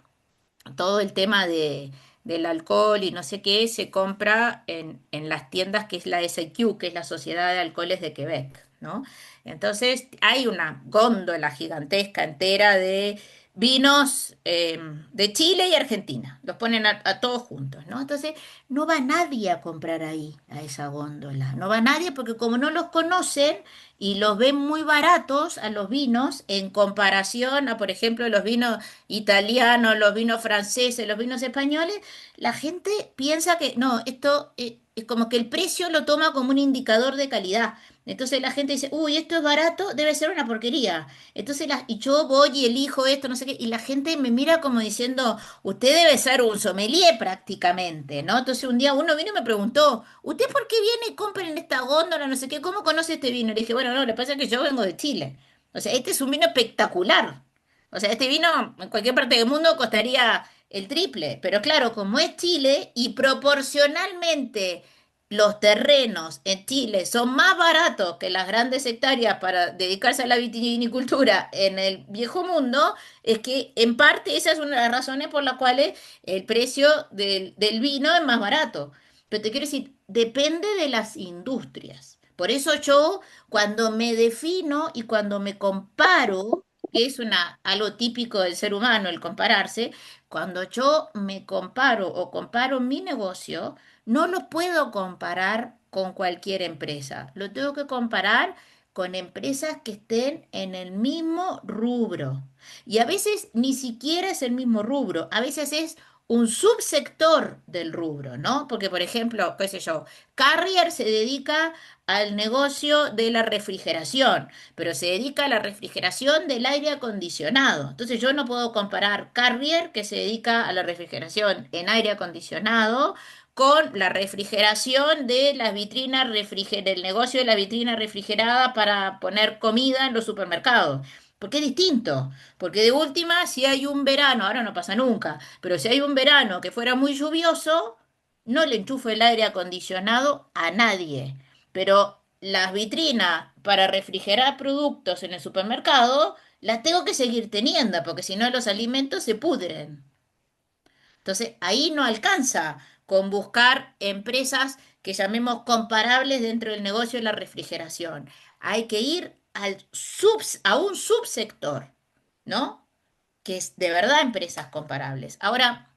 todo el tema del alcohol y no sé qué se compra en las tiendas que es la SAQ, que es la Sociedad de Alcoholes de Quebec, ¿no? Entonces hay una góndola gigantesca entera de vinos de Chile y Argentina. Los ponen a todos juntos, ¿no? Entonces no va nadie a comprar ahí, a esa góndola. No va nadie porque como no los conocen y los ven muy baratos a los vinos en comparación a, por ejemplo, los vinos italianos, los vinos franceses, los vinos españoles, la gente piensa que no, esto es como que el precio lo toma como un indicador de calidad. Entonces la gente dice, uy, esto es barato, debe ser una porquería. Entonces y yo voy y elijo esto, no sé qué, y la gente me mira como diciendo, usted debe ser un sommelier prácticamente, ¿no? Entonces un día uno vino y me preguntó, ¿usted por qué viene y compra en esta góndola, no sé qué, cómo conoce este vino? Le dije, bueno, no, lo que pasa es que yo vengo de Chile. O sea, este es un vino espectacular. O sea, este vino en cualquier parte del mundo costaría el triple, pero claro, como es Chile y proporcionalmente los terrenos en Chile son más baratos que las grandes hectáreas para dedicarse a la vitivinicultura en el viejo mundo, es que en parte esa es una de las razones por las cuales el precio del vino es más barato. Pero te quiero decir, depende de las industrias. Por eso yo, cuando me defino y cuando me comparo, que es algo típico del ser humano, el compararse, cuando yo me comparo o comparo mi negocio, no lo puedo comparar con cualquier empresa. Lo tengo que comparar con empresas que estén en el mismo rubro. Y a veces ni siquiera es el mismo rubro, a veces es un subsector del rubro, ¿no? Porque, por ejemplo, qué sé yo, Carrier se dedica al negocio de la refrigeración, pero se dedica a la refrigeración del aire acondicionado. Entonces yo no puedo comparar Carrier, que se dedica a la refrigeración en aire acondicionado, con la refrigeración de las vitrinas del negocio de la vitrina refrigerada para poner comida en los supermercados. Porque es distinto. Porque de última, si hay un verano, ahora no pasa nunca, pero si hay un verano que fuera muy lluvioso, no le enchufo el aire acondicionado a nadie. Pero las vitrinas para refrigerar productos en el supermercado las tengo que seguir teniendo, porque si no los alimentos se pudren. Entonces, ahí no alcanza con buscar empresas que llamemos comparables dentro del negocio de la refrigeración. Hay que ir a un subsector, ¿no? Que es de verdad empresas comparables. Ahora,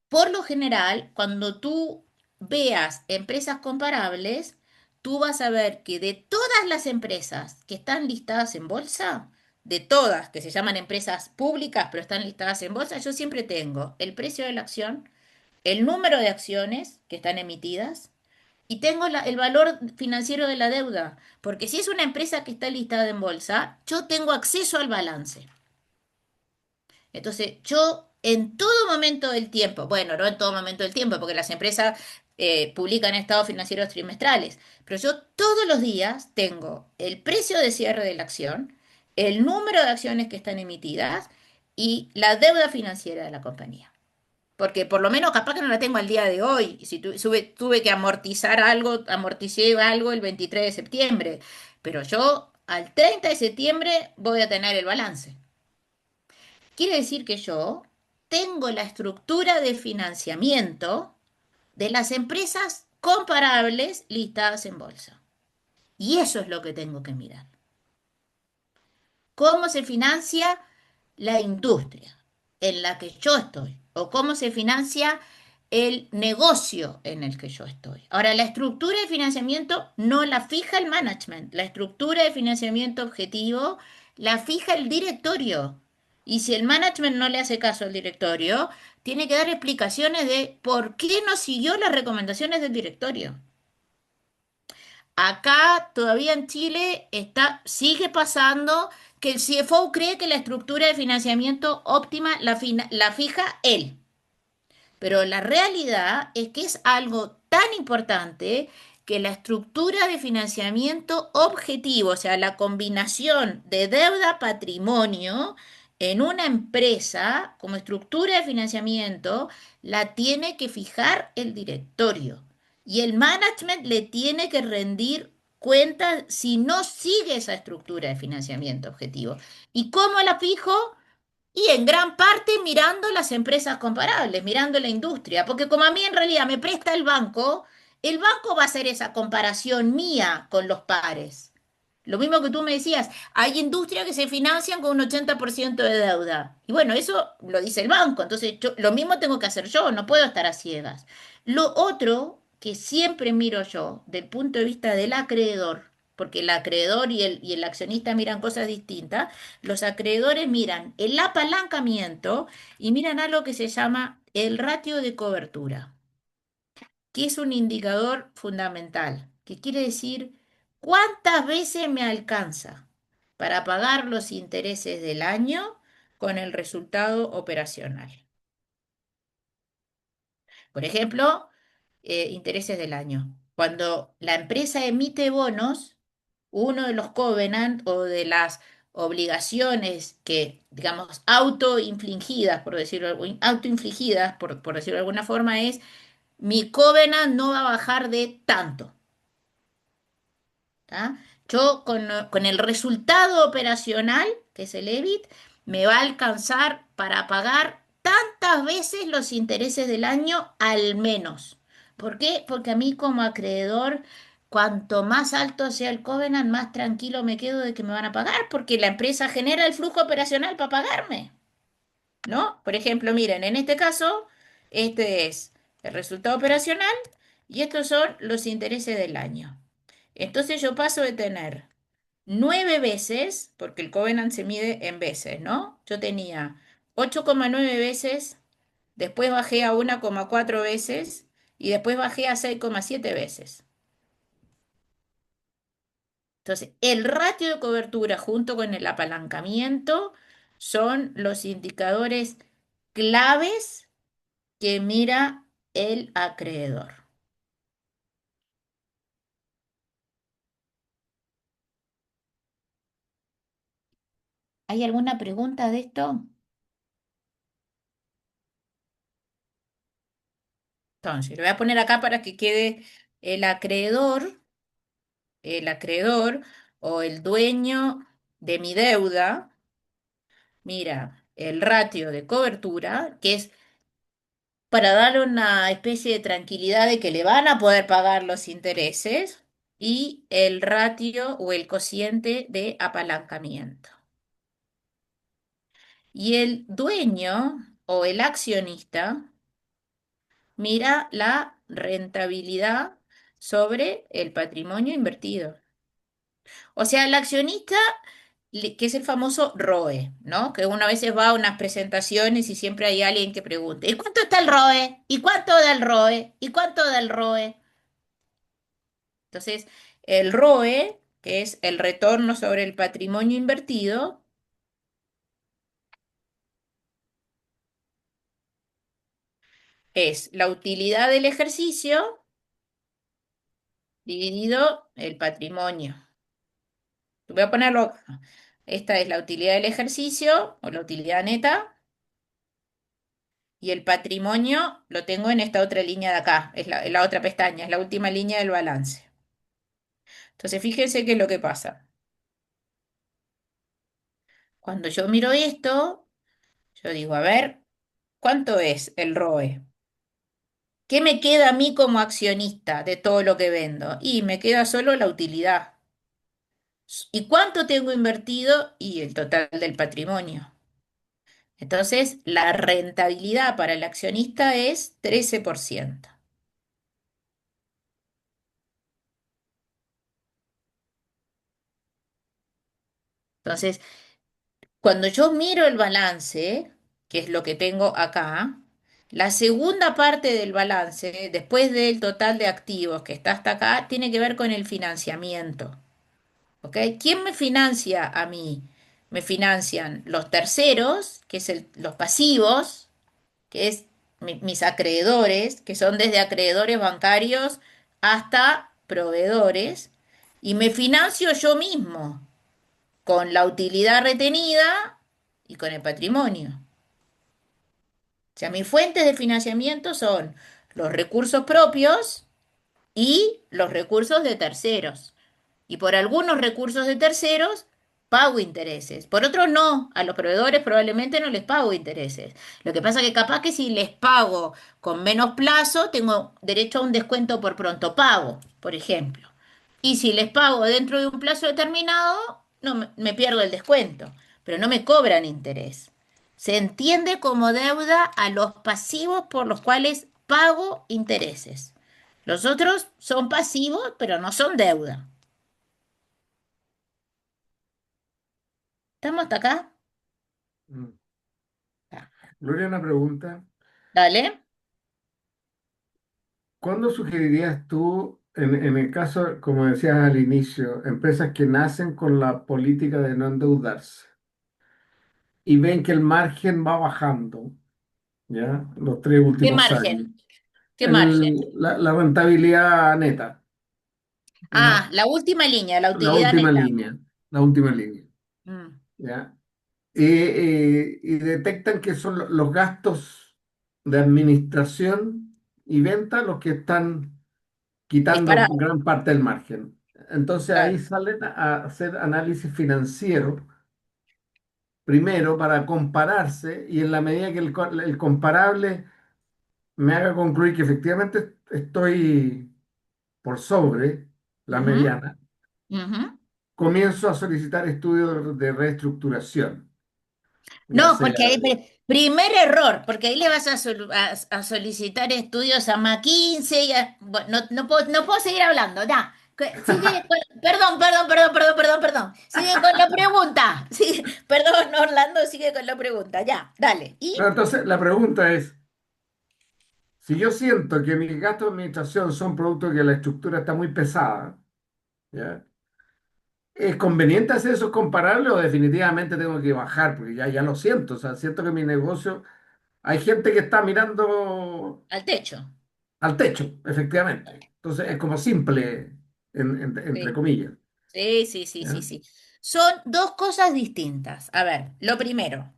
por lo general, cuando tú veas empresas comparables, tú vas a ver que de todas las empresas que están listadas en bolsa, de todas, que se llaman empresas públicas, pero están listadas en bolsa, yo siempre tengo el precio de la acción, el número de acciones que están emitidas y tengo el valor financiero de la deuda, porque si es una empresa que está listada en bolsa, yo tengo acceso al balance. Entonces, yo en todo momento del tiempo, bueno, no en todo momento del tiempo, porque las empresas publican estados financieros trimestrales, pero yo todos los días tengo el precio de cierre de la acción, el número de acciones que están emitidas y la deuda financiera de la compañía. porque por lo menos capaz que no la tengo al día de hoy. Y si tuve que amortizar algo, amorticé algo el 23 de septiembre, pero yo al 30 de septiembre voy a tener el balance. Quiere decir que yo tengo la estructura de financiamiento de las empresas comparables listadas en bolsa. Y eso es lo que tengo que mirar. ¿Cómo se financia la industria en la que yo estoy? ¿O cómo se financia el negocio en el que yo estoy? Ahora, la estructura de financiamiento no la fija el management. La estructura de financiamiento objetivo la fija el directorio. Y si el management no le hace caso al directorio, tiene que dar explicaciones de por qué no siguió las recomendaciones del directorio. Acá todavía en Chile sigue pasando que el CFO cree que la estructura de financiamiento óptima la fija él. Pero la realidad es que es algo tan importante que la estructura de financiamiento objetivo, o sea, la combinación de deuda-patrimonio en una empresa como estructura de financiamiento, la tiene que fijar el directorio. Y el management le tiene que rendir cuentas si no sigue esa estructura de financiamiento objetivo. ¿Y cómo la fijo? Y en gran parte mirando las empresas comparables, mirando la industria, porque como a mí en realidad me presta el banco va a hacer esa comparación mía con los pares. Lo mismo que tú me decías, hay industrias que se financian con un 80% de deuda. Y bueno, eso lo dice el banco, entonces lo mismo tengo que hacer yo, no puedo estar a ciegas. Lo otro que siempre miro yo, del punto de vista del acreedor, porque el acreedor y el accionista miran cosas distintas, los acreedores miran el apalancamiento y miran algo que se llama el ratio de cobertura, que es un indicador fundamental, que quiere decir cuántas veces me alcanza para pagar los intereses del año con el resultado operacional. Por ejemplo, intereses del año. Cuando la empresa emite bonos, uno de los covenant o de las obligaciones que, digamos, autoinfligidas, por decirlo de alguna forma, es mi covenant no va a bajar de tanto. ¿Tá? Yo con el resultado operacional, que es el EBIT, me va a alcanzar para pagar tantas veces los intereses del año al menos. ¿Por qué? Porque a mí como acreedor, cuanto más alto sea el covenant, más tranquilo me quedo de que me van a pagar, porque la empresa genera el flujo operacional para pagarme, ¿no? Por ejemplo, miren, en este caso, este es el resultado operacional y estos son los intereses del año. Entonces yo paso de tener 9 veces, porque el covenant se mide en veces, ¿no? Yo tenía 8,9 veces, después bajé a 1,4 veces y después bajé a 6,7 veces. Entonces, el ratio de cobertura junto con el apalancamiento son los indicadores claves que mira el acreedor. ¿Hay alguna pregunta de esto? Entonces, lo voy a poner acá para que quede el acreedor, el acreedor o el dueño de mi deuda, mira el ratio de cobertura, que es para darle una especie de tranquilidad de que le van a poder pagar los intereses, y el ratio o el cociente de apalancamiento. Y el dueño o el accionista mira la rentabilidad sobre el patrimonio invertido. O sea, el accionista, que es el famoso ROE, ¿no? Que uno a veces va a unas presentaciones y siempre hay alguien que pregunta, ¿y cuánto está el ROE? ¿Y cuánto da el ROE? ¿Y cuánto da el ROE? Entonces, el ROE, que es el retorno sobre el patrimonio invertido, es la utilidad del ejercicio dividido el patrimonio. Voy a ponerlo acá. Esta es la utilidad del ejercicio o la utilidad neta y el patrimonio lo tengo en esta otra línea de acá, es la otra pestaña, es la última línea del balance. Entonces, fíjense qué es lo que pasa. Cuando yo miro esto, yo digo, a ver, ¿cuánto es el ROE? ¿Qué me queda a mí como accionista de todo lo que vendo? Y me queda solo la utilidad. ¿Y cuánto tengo invertido? Y el total del patrimonio. Entonces, la rentabilidad para el accionista es 13%. Entonces, cuando yo miro el balance, que es lo que tengo acá, la segunda parte del balance, después del total de activos que está hasta acá, tiene que ver con el financiamiento. ¿Ok? ¿Quién me financia a mí? Me financian los terceros, que es los pasivos, que es mis acreedores, que son desde acreedores bancarios hasta proveedores, y me financio yo mismo con la utilidad retenida y con el patrimonio. O sea, mis fuentes de financiamiento son los recursos propios y los recursos de terceros. Y por algunos recursos de terceros pago intereses. Por otros no, a los proveedores probablemente no les pago intereses. Lo que pasa que capaz que si les pago con menos plazo, tengo derecho a un descuento por pronto pago, por ejemplo. Y si les pago dentro de un plazo determinado, no me pierdo el descuento, pero no me cobran interés. Se entiende como deuda a los pasivos por los cuales pago intereses. Los otros son pasivos, pero no son deuda. ¿Estamos hasta acá? Mm. Ah, Gloria, una pregunta. dale. ¿Cuándo sugerirías tú, en el caso, como decías al inicio, empresas que nacen con la política de no endeudarse y ven que el margen va bajando, ¿ya? Los tres ¿Qué últimos años, margen? ¿Qué margen? la rentabilidad neta, Ah, ¿ya? la última línea, la La utilidad última neta. línea, la última línea, Mm, ¿ya? Y detectan que son los gastos de administración y venta los que están quitando disparado, gran parte del margen. Entonces ahí claro. salen a hacer análisis financiero primero para compararse y en la medida que el comparable me haga concluir que efectivamente estoy por sobre la Ujú, mediana, ujú. comienzo a solicitar estudios de reestructuración, ya No, sea porque ahí, primer error, porque ahí le vas a solicitar estudios a McKinsey. Bueno, no puedo seguir hablando, ya. Sigue perdón. Sigue con la pregunta. Perdón, Orlando, sigue con la pregunta, ya, dale. No, ¿Y? entonces, la pregunta es, si yo siento que mis gastos de administración son producto de que la estructura está muy pesada, ¿ya? ¿Es conveniente hacer esos comparables o definitivamente tengo que bajar? Porque ya lo siento, o sea, siento que mi negocio, hay gente que está mirando Al techo. al techo, efectivamente. Entonces, es como simple, entre Sí. comillas, ¿ya? Sí. Son dos cosas distintas. A ver, lo primero.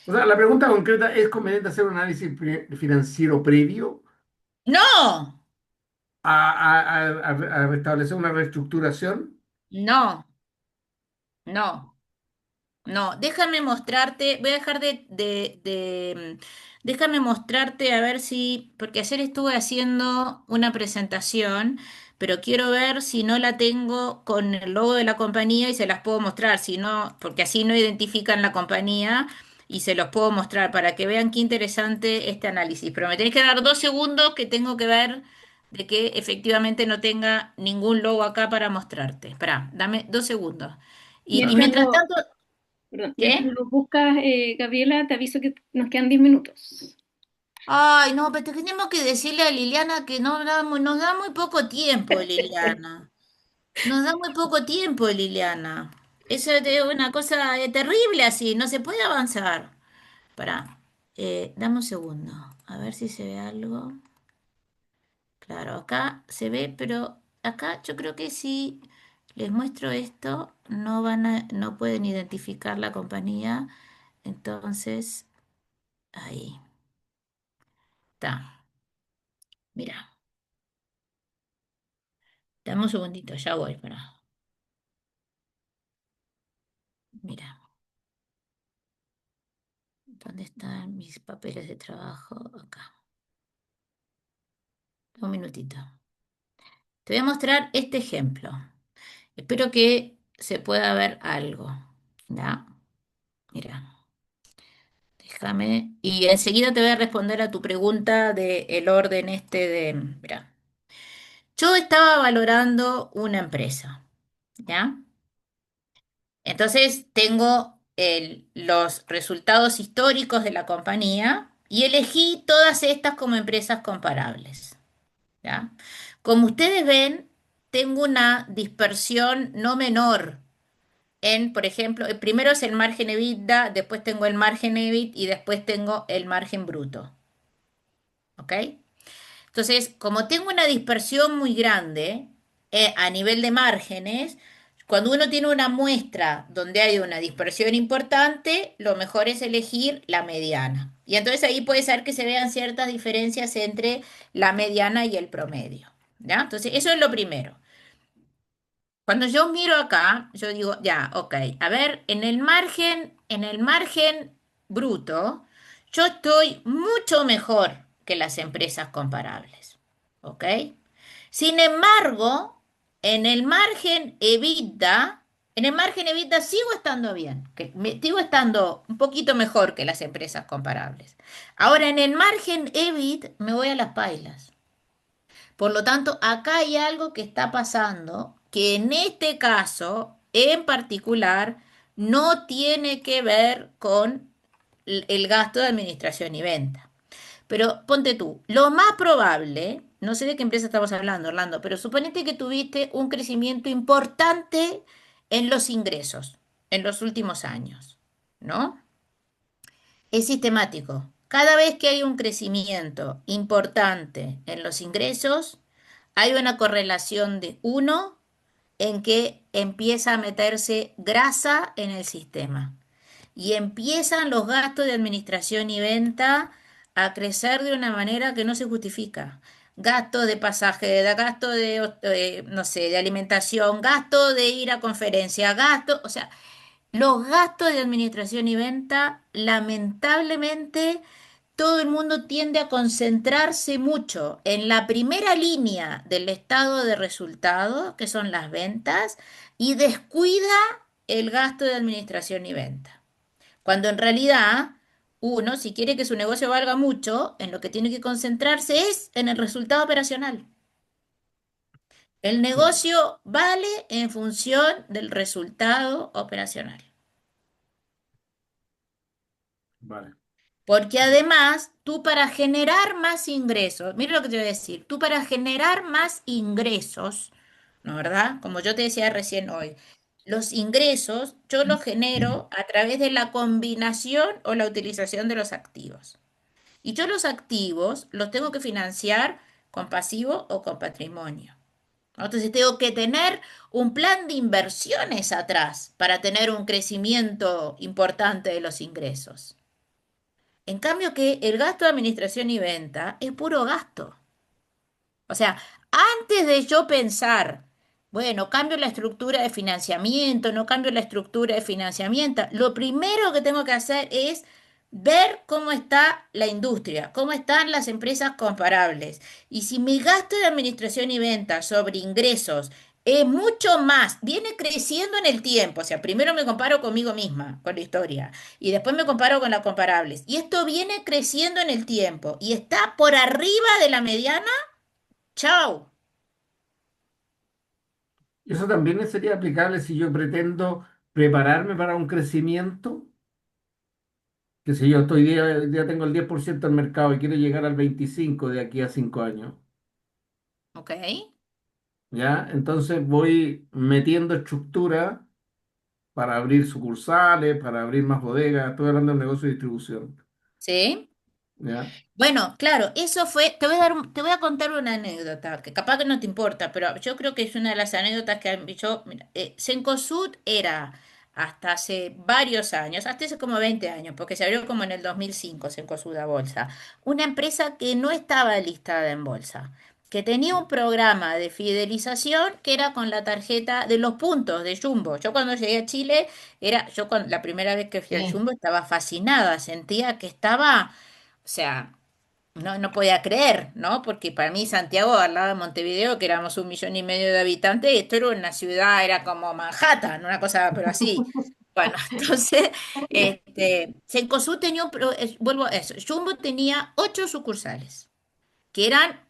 O sea, la pregunta concreta, ¿es conveniente hacer un análisis financiero previo No, a restablecer una reestructuración? no, no. No, déjame mostrarte, voy a dejar déjame mostrarte a ver si, porque ayer estuve haciendo una presentación, pero quiero ver si no la tengo con el logo de la compañía y se las puedo mostrar, si no, porque así no identifican la compañía y se los puedo mostrar para que vean qué interesante este análisis. Pero me tenés que dar 2 segundos que tengo que ver de que efectivamente no tenga ningún logo acá para mostrarte. Espera, dame 2 segundos. Y Mientras mientras lo, tanto, perdón, mientras ¿qué? lo buscas, Gabriela, te aviso que nos quedan 10 minutos. Ay, no, pero tenemos que decirle a Liliana que nos da muy poco tiempo, Liliana. Nos da muy poco tiempo, Liliana. Eso es una cosa terrible así, no se puede avanzar. Pará, dame un segundo, a ver si se ve algo. Claro, acá se ve, pero acá yo creo que si les muestro esto, no pueden identificar la compañía. Entonces, ahí. Está. Mira, dame un segundito, ya voy, para. Mira, ¿dónde están mis papeles de trabajo? Acá. Un minutito. Te voy a mostrar este ejemplo. Espero que se pueda ver algo. ¿Ya? Mira, déjame. Y enseguida te voy a responder a tu pregunta del orden este de. Mira, yo estaba valorando una empresa. ¿Ya? Entonces tengo los resultados históricos de la compañía y elegí todas estas como empresas comparables. ¿Ya? Como ustedes ven, tengo una dispersión no menor en, por ejemplo, el primero es el margen EBITDA, después tengo el margen EBIT y después tengo el margen bruto. ¿Ok? Entonces, como tengo una dispersión muy grande a nivel de márgenes, cuando uno tiene una muestra donde hay una dispersión importante, lo mejor es elegir la mediana. Y entonces ahí puede ser que se vean ciertas diferencias entre la mediana y el promedio. ¿Ya? Entonces, eso es lo primero. Cuando yo miro acá, yo digo, ya, ok, a ver, en el margen bruto, yo estoy mucho mejor que las empresas comparables, ¿ok? Sin embargo, en el margen EBITDA sigo estando bien, sigo estando un poquito mejor que las empresas comparables. Ahora, en el margen EBIT me voy a las pailas. Por lo tanto, acá hay algo que está pasando que en este caso, en particular, no tiene que ver con el gasto de administración y venta. Pero ponte tú, lo más probable, no sé de qué empresa estamos hablando, Orlando, pero suponete que tuviste un crecimiento importante en los ingresos en los últimos años, ¿no? Es sistemático. Cada vez que hay un crecimiento importante en los ingresos, hay una correlación de uno en que empieza a meterse grasa en el sistema y empiezan los gastos de administración y venta a crecer de una manera que no se justifica. Gasto de pasaje, gasto de, no sé, de alimentación, gasto de ir a conferencia, gasto, o sea, los gastos de administración y venta, lamentablemente, todo el mundo tiende a concentrarse mucho en la primera línea del estado de resultados, que son las ventas, y descuida el gasto de administración y venta. Cuando en realidad uno, si quiere que su negocio valga mucho, en lo que tiene que concentrarse es en el resultado operacional. El negocio vale en función del resultado operacional. Vale. Porque además, tú para generar más ingresos, mira lo que te voy a decir, tú para generar más ingresos, ¿no verdad? Como yo te decía recién hoy, los ingresos yo los genero a través de la combinación o la utilización de los activos. Y yo los activos los tengo que financiar con pasivo o con patrimonio, ¿no? Entonces tengo que tener un plan de inversiones atrás para tener un crecimiento importante de los ingresos. En cambio que el gasto de administración y venta es puro gasto. O sea, antes de yo pensar, bueno, cambio la estructura de financiamiento, no cambio la estructura de financiamiento, lo primero que tengo que hacer es ver cómo está la industria, cómo están las empresas comparables. Y si mi gasto de administración y venta sobre ingresos es mucho más, viene creciendo en el tiempo, o sea, primero me comparo conmigo misma, con la historia, y después me comparo con las comparables. Y esto viene creciendo en el tiempo y está por arriba de la mediana. Chao. ¿Y eso también sería aplicable si yo pretendo prepararme para un crecimiento? Que si yo estoy ya tengo el 10% del mercado y quiero llegar al 25% de aquí a 5 años. Ok. ¿Ya? Entonces voy metiendo estructura para abrir sucursales, para abrir más bodegas. Estoy hablando del negocio de distribución. ¿Sí? ¿Ya? Bueno, claro, eso fue, te voy a contar una anécdota, que capaz que no te importa, pero yo creo que es una de las anécdotas que yo, mira, Cencosud era hasta hace varios años, hasta hace como 20 años, porque se abrió como en el 2005, Cencosud a bolsa, una empresa que no estaba listada en bolsa, que tenía un programa de fidelización que era con la tarjeta de los puntos de Jumbo. Yo cuando llegué a Chile, la primera vez que fui al Sí. Jumbo estaba fascinada, sentía que estaba, o sea, no podía creer, ¿no? Porque para mí Santiago, al lado de Montevideo, que éramos 1,5 millones de habitantes, esto era una ciudad, era como Manhattan, una cosa, pero así. Bueno, entonces, Cencosud tenía vuelvo a eso, Jumbo tenía 8 sucursales, que eran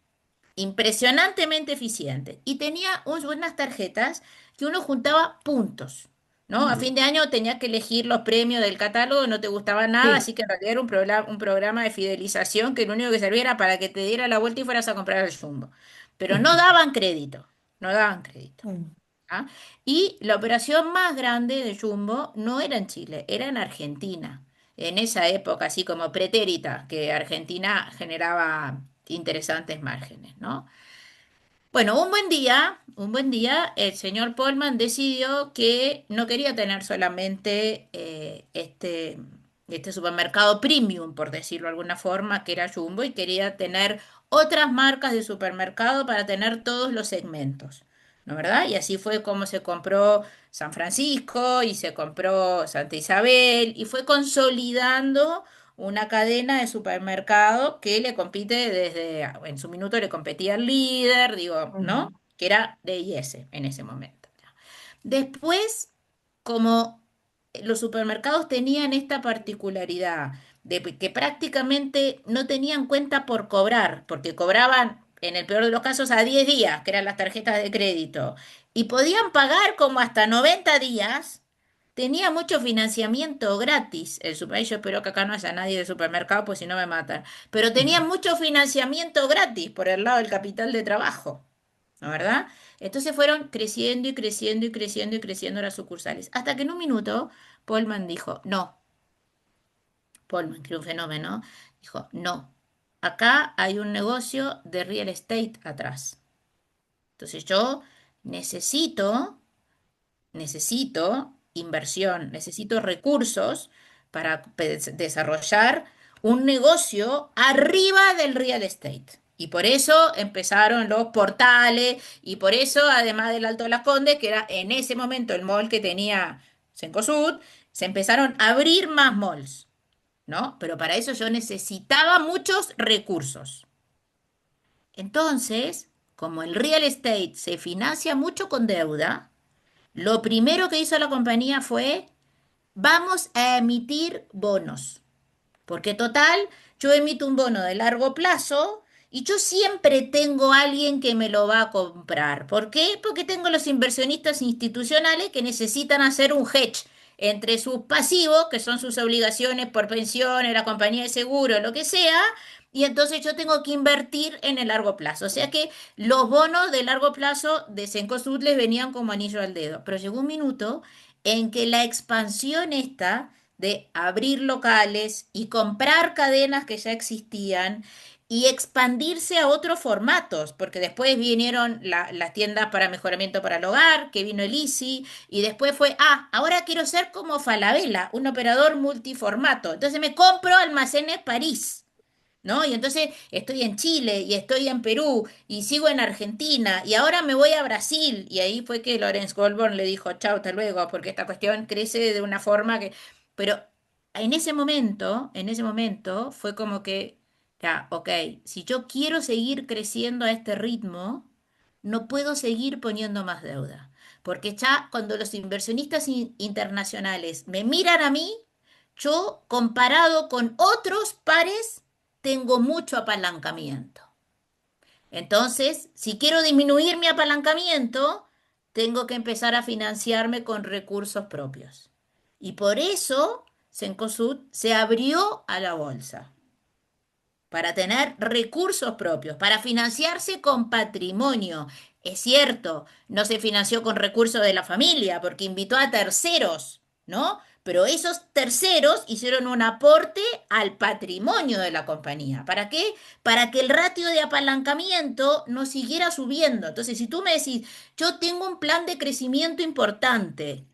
impresionantemente eficiente. Y tenía unas tarjetas que uno juntaba puntos, ¿no? A fin de año tenías que elegir los premios del catálogo, no te gustaba nada, Sí. así que en realidad era un programa de fidelización que lo único que servía era para que te diera la vuelta y fueras a comprar el Jumbo. Pero no daban crédito, no daban crédito. Mm. ¿Ah? Y la operación más grande de Jumbo no era en Chile, era en Argentina. En esa época, así como pretérita, que Argentina generaba interesantes márgenes, ¿no? Bueno, un buen día, el señor Polman decidió que no quería tener solamente este supermercado premium, por decirlo de alguna forma, que era Jumbo, y quería tener otras marcas de supermercado para tener todos los segmentos, ¿no verdad? Y así fue como se compró San Francisco y se compró Santa Isabel y fue consolidando una cadena de supermercado que le compite en su minuto le competía al líder, digo, ¿no? Ujú. Que era D&S en ese momento. Después, como los supermercados tenían esta particularidad de que prácticamente no tenían cuenta por cobrar, porque cobraban, en el peor de los casos, a 10 días, que eran las tarjetas de crédito, y podían pagar como hasta 90 días. Tenía mucho financiamiento gratis el super, yo espero que acá no haya nadie de supermercado, pues si no me matan. Pero tenía mucho financiamiento gratis por el lado del capital de trabajo, ¿no verdad? Entonces fueron creciendo y creciendo y creciendo y creciendo las sucursales. Hasta que en un minuto Polman dijo, no, Polman, que era un fenómeno, dijo, no, acá hay un negocio de real estate atrás. Entonces yo necesito necesito inversión, necesito recursos para desarrollar un negocio arriba del real estate. Y por eso empezaron los portales y por eso, además del Alto de las Condes, que era en ese momento el mall que tenía Cencosud, se empezaron a abrir más malls, ¿no? Pero para eso yo necesitaba muchos recursos. Entonces, como el real estate se financia mucho con deuda, lo primero que hizo la compañía fue, vamos a emitir bonos, porque total, yo emito un bono de largo plazo y yo siempre tengo a alguien que me lo va a comprar. ¿Por qué? Porque tengo los inversionistas institucionales que necesitan hacer un hedge entre sus pasivos, que son sus obligaciones por pensiones, la compañía de seguro, lo que sea, y entonces yo tengo que invertir en el largo plazo. O sea que los bonos de largo plazo de Cencosud les venían como anillo al dedo. Pero llegó un minuto en que la expansión esta de abrir locales y comprar cadenas que ya existían y expandirse a otros formatos, porque después vinieron las tiendas para mejoramiento para el hogar, que vino el Easy, y después fue, ahora quiero ser como Falabella, un operador multiformato. Entonces me compro Almacenes París. ¿No? Y entonces estoy en Chile y estoy en Perú y sigo en Argentina y ahora me voy a Brasil. Y ahí fue que Lawrence Goldborn le dijo, chao, hasta luego, porque esta cuestión crece de una forma que... Pero en ese momento fue como que, ya, ok, si yo quiero seguir creciendo a este ritmo, no puedo seguir poniendo más deuda. Porque ya cuando los inversionistas internacionales me miran a mí, yo comparado con otros pares, tengo mucho apalancamiento. Entonces, si quiero disminuir mi apalancamiento, tengo que empezar a financiarme con recursos propios. Y por eso Cencosud se abrió a la bolsa, para tener recursos propios, para financiarse con patrimonio. Es cierto, no se financió con recursos de la familia porque invitó a terceros, ¿no? Pero esos terceros hicieron un aporte al patrimonio de la compañía. ¿Para qué? Para que el ratio de apalancamiento no siguiera subiendo. Entonces, si tú me decís, yo tengo un plan de crecimiento importante,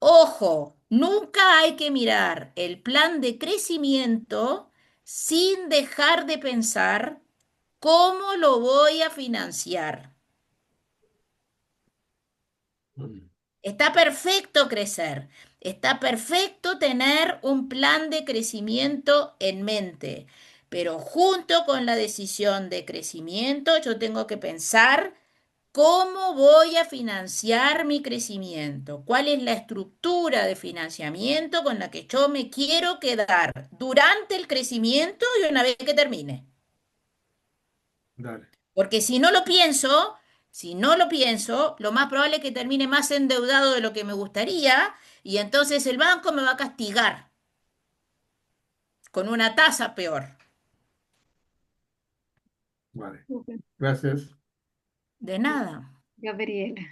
Ojo, nunca hay que mirar el plan de crecimiento sin dejar de pensar cómo lo voy a financiar. Mm. Está perfecto crecer, está perfecto tener un plan de crecimiento en mente, pero junto con la decisión de crecimiento yo tengo que pensar cómo voy a financiar mi crecimiento, cuál es la estructura de financiamiento con la que yo me quiero quedar durante el crecimiento y una vez que termine. Dale. Porque si no lo pienso, lo más probable es que termine más endeudado de lo que me gustaría y entonces el banco me va a castigar con una tasa peor. Vale. Súper. Gracias. De nada. Gabriela.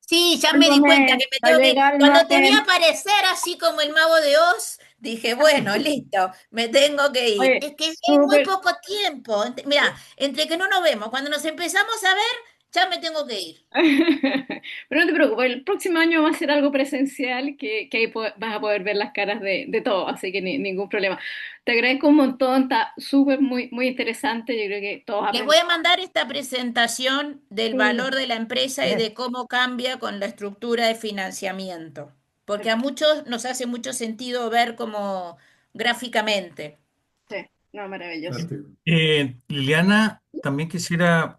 Sí, ya me di cuenta que Mándame, me va a tengo que ir. llegar Cuando te vi Noel. aparecer así como el mago de Oz, dije, bueno, listo, me tengo que ir. Oye, Es que es muy súper. poco tiempo. Mira, entre que no nos vemos, cuando nos empezamos a ver, ya me tengo que ir. Pero no te preocupes, el próximo año va a ser algo presencial que ahí vas a poder ver las caras de todos, así que ningún problema. Te agradezco un montón, está súper muy interesante, yo creo que todos Les voy a aprendemos. mandar esta presentación del Sí, valor de la empresa y yes. de cómo cambia con la estructura de financiamiento, porque a muchos nos hace mucho sentido ver como gráficamente. Sí, no, maravilloso. Fantástico. Liliana, también quisiera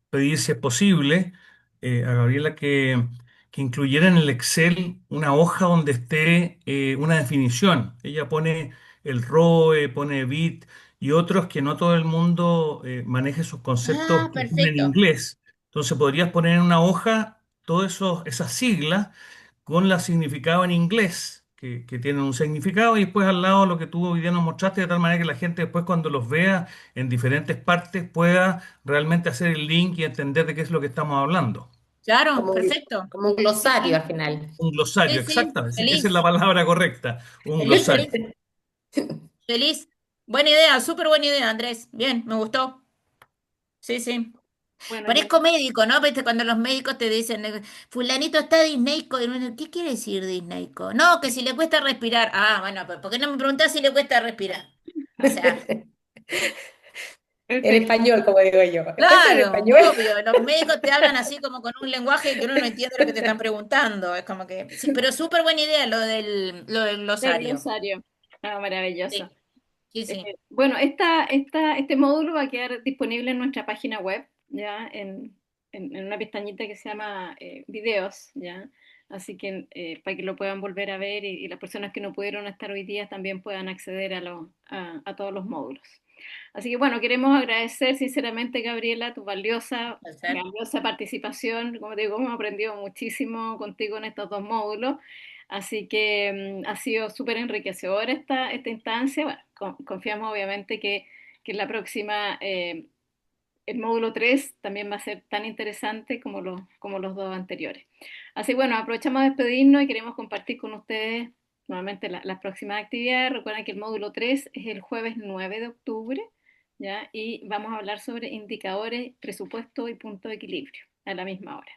pedir, si es posible, a Gabriela que incluyera en el Excel una hoja donde esté una definición. Ella pone el ROE, pone BIT y otros que no todo el mundo maneje sus conceptos Ah, que son en perfecto. inglés. Entonces podrías poner en una hoja todas esas siglas con la significado en inglés, que tienen un significado, y después al lado lo que tú hoy día nos mostraste, de tal manera que la gente después cuando los vea en diferentes partes pueda realmente hacer el link y entender de qué es lo que estamos hablando. Claro, Como perfecto. como un Sí, glosario sí, al final. Un sí, glosario, sí, exactamente. Esa es la feliz, palabra correcta, un glosario. feliz. Buena idea, súper buena idea, Andrés. Bien, me gustó. Sí, sí. Bueno, ya. Parezco médico, ¿no? ¿Viste? Cuando los médicos te dicen, fulanito está disneico, y uno, ¿qué quiere decir disneico? No, que si le cuesta respirar. Ah, bueno, pero ¿por qué no me preguntás si le cuesta respirar? O sea, En Perfecto. español, como digo yo. Eso en claro, español. obvio, los médicos te hablan así como con un lenguaje que uno no entiende lo que te están preguntando. Es como que, sí, pero súper buena idea lo del Del glosario. glosario. Ah, maravilloso. Sí, sí, sí. Bueno, este módulo va a quedar disponible en nuestra página web, ya, en una pestañita que se llama videos, ya. Así que para que lo puedan volver a ver y las personas que no pudieron estar hoy día también puedan acceder a todos los módulos. Así que bueno, queremos agradecer sinceramente, Gabriela, tu Placer. valiosa participación. Como te digo, hemos aprendido muchísimo contigo en estos dos módulos. Así que ha sido súper enriquecedora esta instancia. Bueno, confiamos obviamente que en la próxima, el módulo 3 también va a ser tan interesante como los dos anteriores. Así que bueno, aprovechamos de despedirnos y queremos compartir con ustedes nuevamente las próximas actividades. Recuerden que el módulo 3 es el jueves 9 de octubre, ¿ya? Y vamos a hablar sobre indicadores, presupuesto y punto de equilibrio a la misma hora.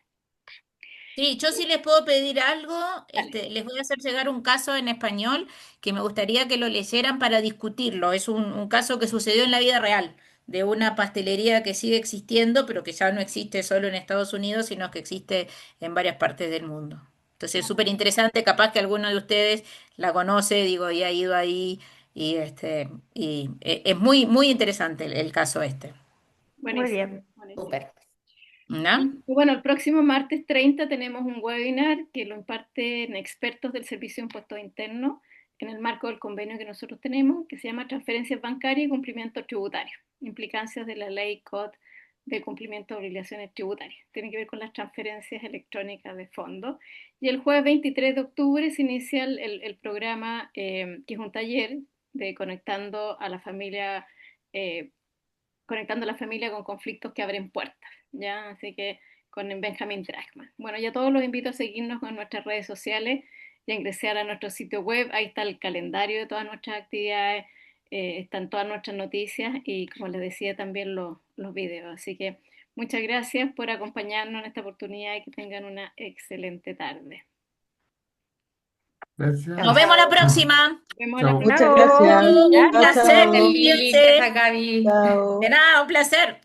Sí, yo sí les puedo pedir algo, Dale. les voy a hacer llegar un caso en español que me gustaría que lo leyeran para discutirlo. Es un caso que sucedió en la vida real, de una pastelería que sigue existiendo, pero que ya no existe solo en Estados Unidos, sino que existe en varias partes del mundo. Entonces es súper interesante, capaz que alguno de ustedes la conoce, digo, y ha ido ahí, y es muy interesante el caso este. Muy Buenísimo, bien. buenísimo. Súper. ¿No? Y bueno, el próximo martes 30 tenemos un webinar que lo imparten expertos del Servicio de Impuestos Internos en el marco del convenio que nosotros tenemos, que se llama Transferencias Bancarias y Cumplimiento Tributario, implicancias de la ley COD de cumplimiento de obligaciones tributarias. Tiene que ver con las transferencias electrónicas de fondos. Y el jueves 23 de octubre se inicia el programa, que es un taller de eh, conectando a la familia con conflictos que abren puertas, ¿ya? Así que con Benjamin Drachman. Bueno, ya todos los invito a seguirnos en nuestras redes sociales y a ingresar a nuestro sitio web. Ahí está el calendario de todas nuestras actividades, están todas nuestras noticias y, como les decía, también los videos. Así que muchas gracias por acompañarnos en esta oportunidad y que tengan una excelente tarde. Gracias. Nos vemos la próxima. Nos vemos la Chao. próxima. Muchas gracias. Un Chao, placer, chao. Lili, cuídense. gracias, Gaby. Chao. De nada, un placer.